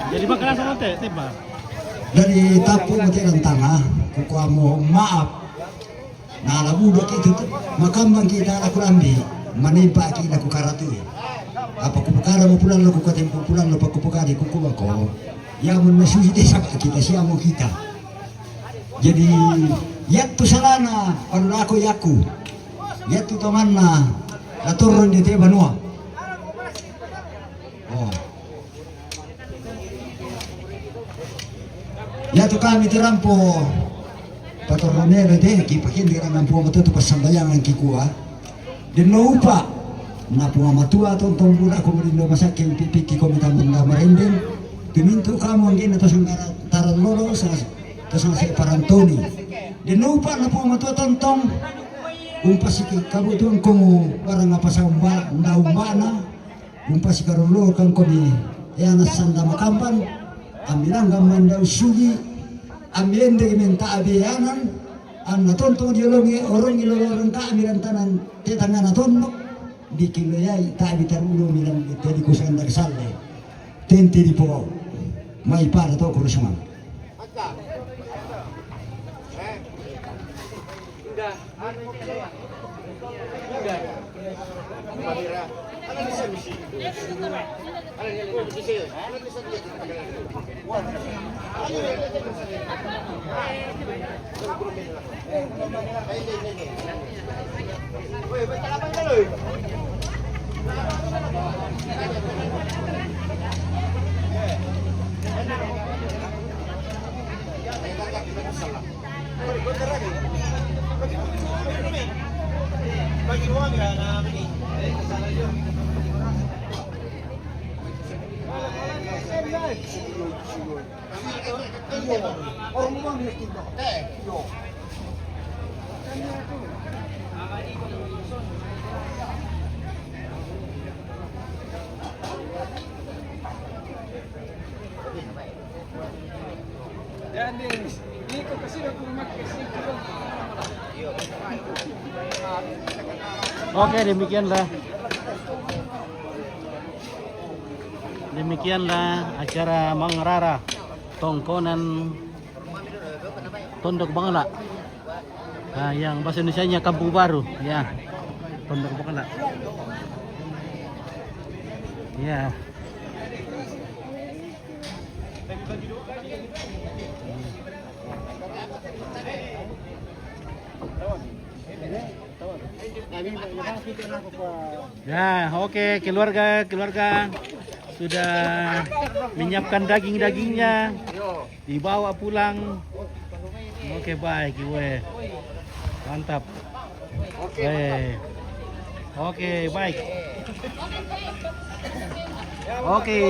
Jadi bakalan sama teh, tiba. Dari tapu mati rantanga, kukuha mo maaf. Nalabudak itu makambang kita aku rambi, manimpa kita ku karatu. Apa kupukara mo pulang lo kukatim pulang lo pakupukari kukuha ko. Yang menasuhi desa kita siamo kita. Jadi yat tu salana panu ako yaku. Yat tu teman na turun di Banua. Oh. Ya tu kami terampo patoronere de kipakin di ranampo matutu pasambayangan kikuha. Din no upa na pumamatua tontong budak ko merindo masaking pipiki ko minta munda merinding dimintu kamu ang ina tosong taran lolo sa tosong si parantoni dinupa na pumamatua tontong umpas kabutuan ko barang apa sa umbana umpas karulo kang ko ni yana sanda makampan amilang gamman daw sugi amende minta abiyanan an tontong diolongi orang ilolorong ka amilan tanan tetangan tontok di kiloyay tabi tarulo milang tedi kusan dari salle tenti di po mai para to kurusman Oke, demikianlah acara Mangrara Tongkonan Tondok Bangla. Nah, yang bahasa Indonesianya Kampung Baru, ya. Tondok Bangla. Ya. Ya, oke, keluarga sudah menyiapkan daging-dagingnya, dibawa pulang. Oke, baik, gue mantap. Oke, baik. Oke.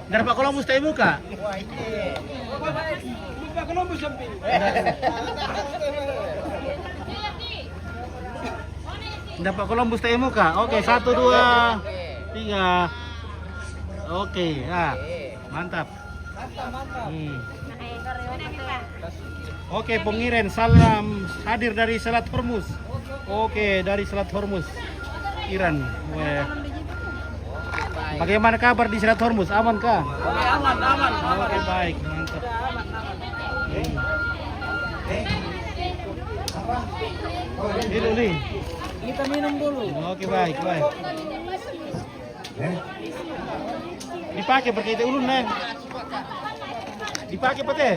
Dari Pak Columbus tayo muka. Dapat Columbus tayo muka. Oke, 1 2 3. Oke, ya. Mantap. Oke, pengiren salam hadir dari Selat Hormuz. Oke, dari Selat Hormuz, Iran. Bagaimana kabar di Selat Hormuz? Aman kah? Aman. Oke, baik, mantap. Minum nih. Kita minum dulu. Oke, baik. Dipakai berkait ulun, Neng. Dipakai pete.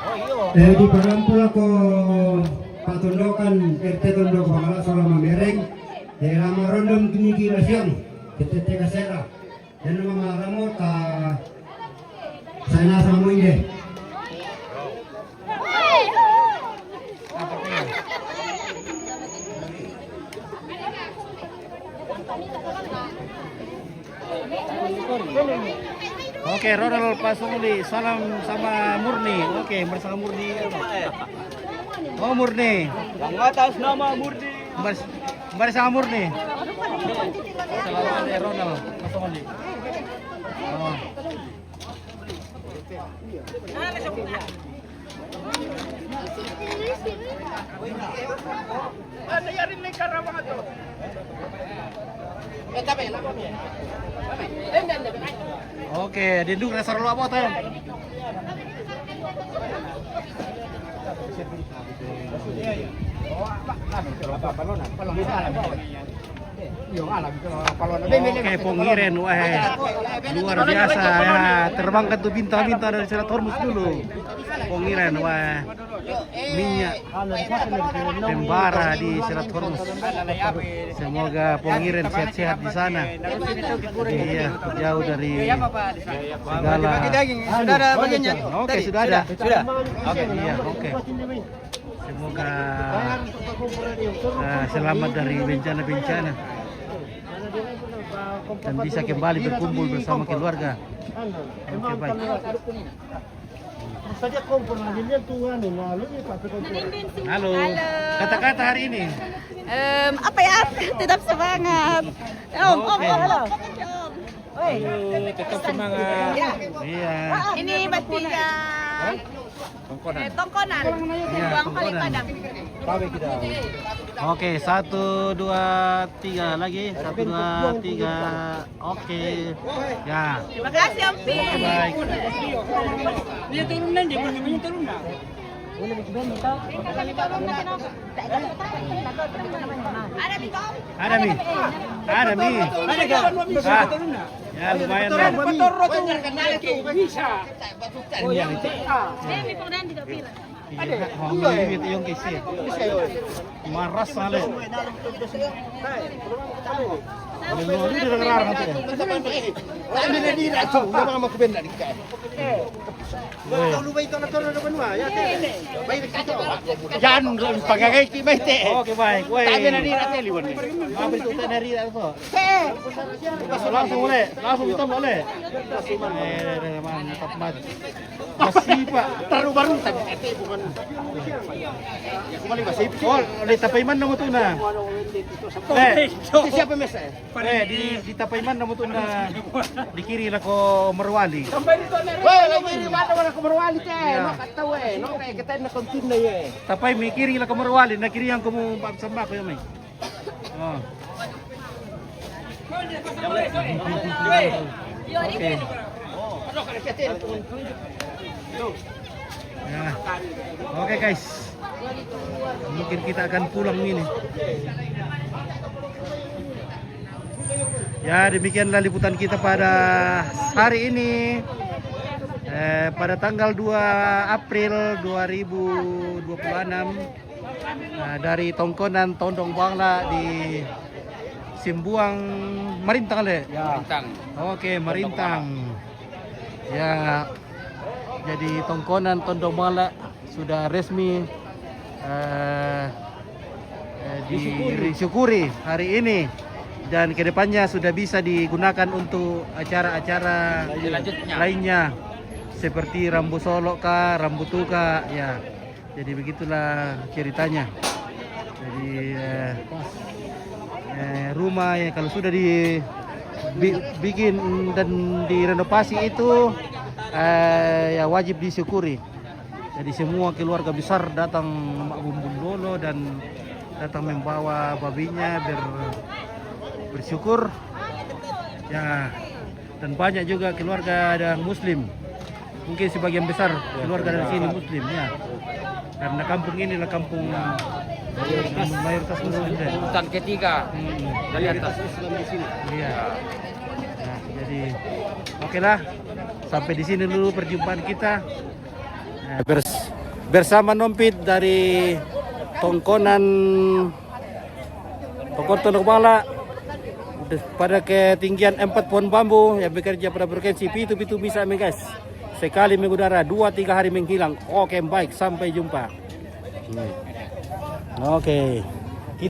Oh iya. Di pula ko patundokan RT Tondok Bangla selama mereng. Dalam rondom tuniki nasyong. Tete kasera. Dan nama ramo ta sana sama ide. Oke, Ronald Pasungli, salam sama Murni. Oke, bersama Murni. Oh, Murni. Yang atas nama Murni. Bersama Murni. Salam dari Ronald Pasungli. Oh. Oke, dinduk dasar lu apa tuh? Oke, pengiren, wah, luar biasa ya, terbangkan tuh bintang-bintang dari Selat Hormuz dulu. Pengiren, wah, minyak tembara di Selat Hormuz. Semoga pengiren sehat-sehat di sana. Iya, jauh dari segala. Sudah ada bagiannya. Oke, sudah ada. Oke, iya, oke. Semoga selamat dari bencana-bencana. dan bisa kembali berkumpul bersama keluarga. Oke, baik. Halo. Kata-kata hari ini. Apa ya? Tetap semangat. Om. Tetap semangat. Iya. Ini batinnya. Tongkonan. Buang paling padang. Oke, 1, 2, 3 lagi. 1, 2, 3. Oke. Ya. Terima kasih Om Pi. Oke, baik. Dia turunan dia, namanya turunan. Ada di Tom. Ada Mi. Ada Mi. Ada kan? Bisa Ah. turunan. Ya lumayan lah. Bisa. Iya, itu. Ini pengdan tidak pira. Iya, itu yung kisi. Maras sale. Ini dengar nanti ya. Jangan pakai mete. Oke, baik. Woi. Apa itu dari itu? Langsung boleh, langsung kita boleh. Mantap banget. Masih Pak. Taruh baru tapi bukan. Oh, di Tapaiman namu tu na. Siapa mesa? Di Tapaiman namu tu na. Di kiri lah ko Merwali. Weh, lagi di mana ko Merwali teh? No kata weh, no kayak kita na kontin na ye. Tapay mi kiri lah ko Merwali, na kiri yang ko mo samba ko yun. Oh. Oke. Ya. Oke guys, mungkin kita akan pulang ini. Ya, demikianlah liputan kita pada hari ini, pada tanggal 2 April 2026 dari Tongkonan Tondong Bangla di Simbuang Marintang le. Ya. Oke, Marintang. Ya, jadi Tongkonan Tondong Bangla sudah resmi disyukuri hari ini, dan kedepannya sudah bisa digunakan untuk acara-acara lainnya seperti Rambu Solo kah, Rambu Tuka ya. Jadi begitulah ceritanya. Jadi rumah ya kalau sudah dibikin dan direnovasi itu ya wajib disyukuri. Jadi semua keluarga besar datang bumbung dolo dan datang membawa babinya bersyukur ya, dan banyak juga keluarga dan muslim, mungkin sebagian besar keluarga dari sini muslim ya, karena kampung ini adalah kampung mayoritas muslim deh. Urutan ketiga dari atas Islam di sini. Iya. Nah, jadi oke lah, sampai di sini dulu perjumpaan kita bersama Nompit dari Tongkonan Tondong Bangla pada ketinggian 4 pohon bambu yang bekerja pada frekuensi pitu bisa guys. Sekali mengudara 2-3 hari menghilang. Oke, baik, sampai jumpa. Oke.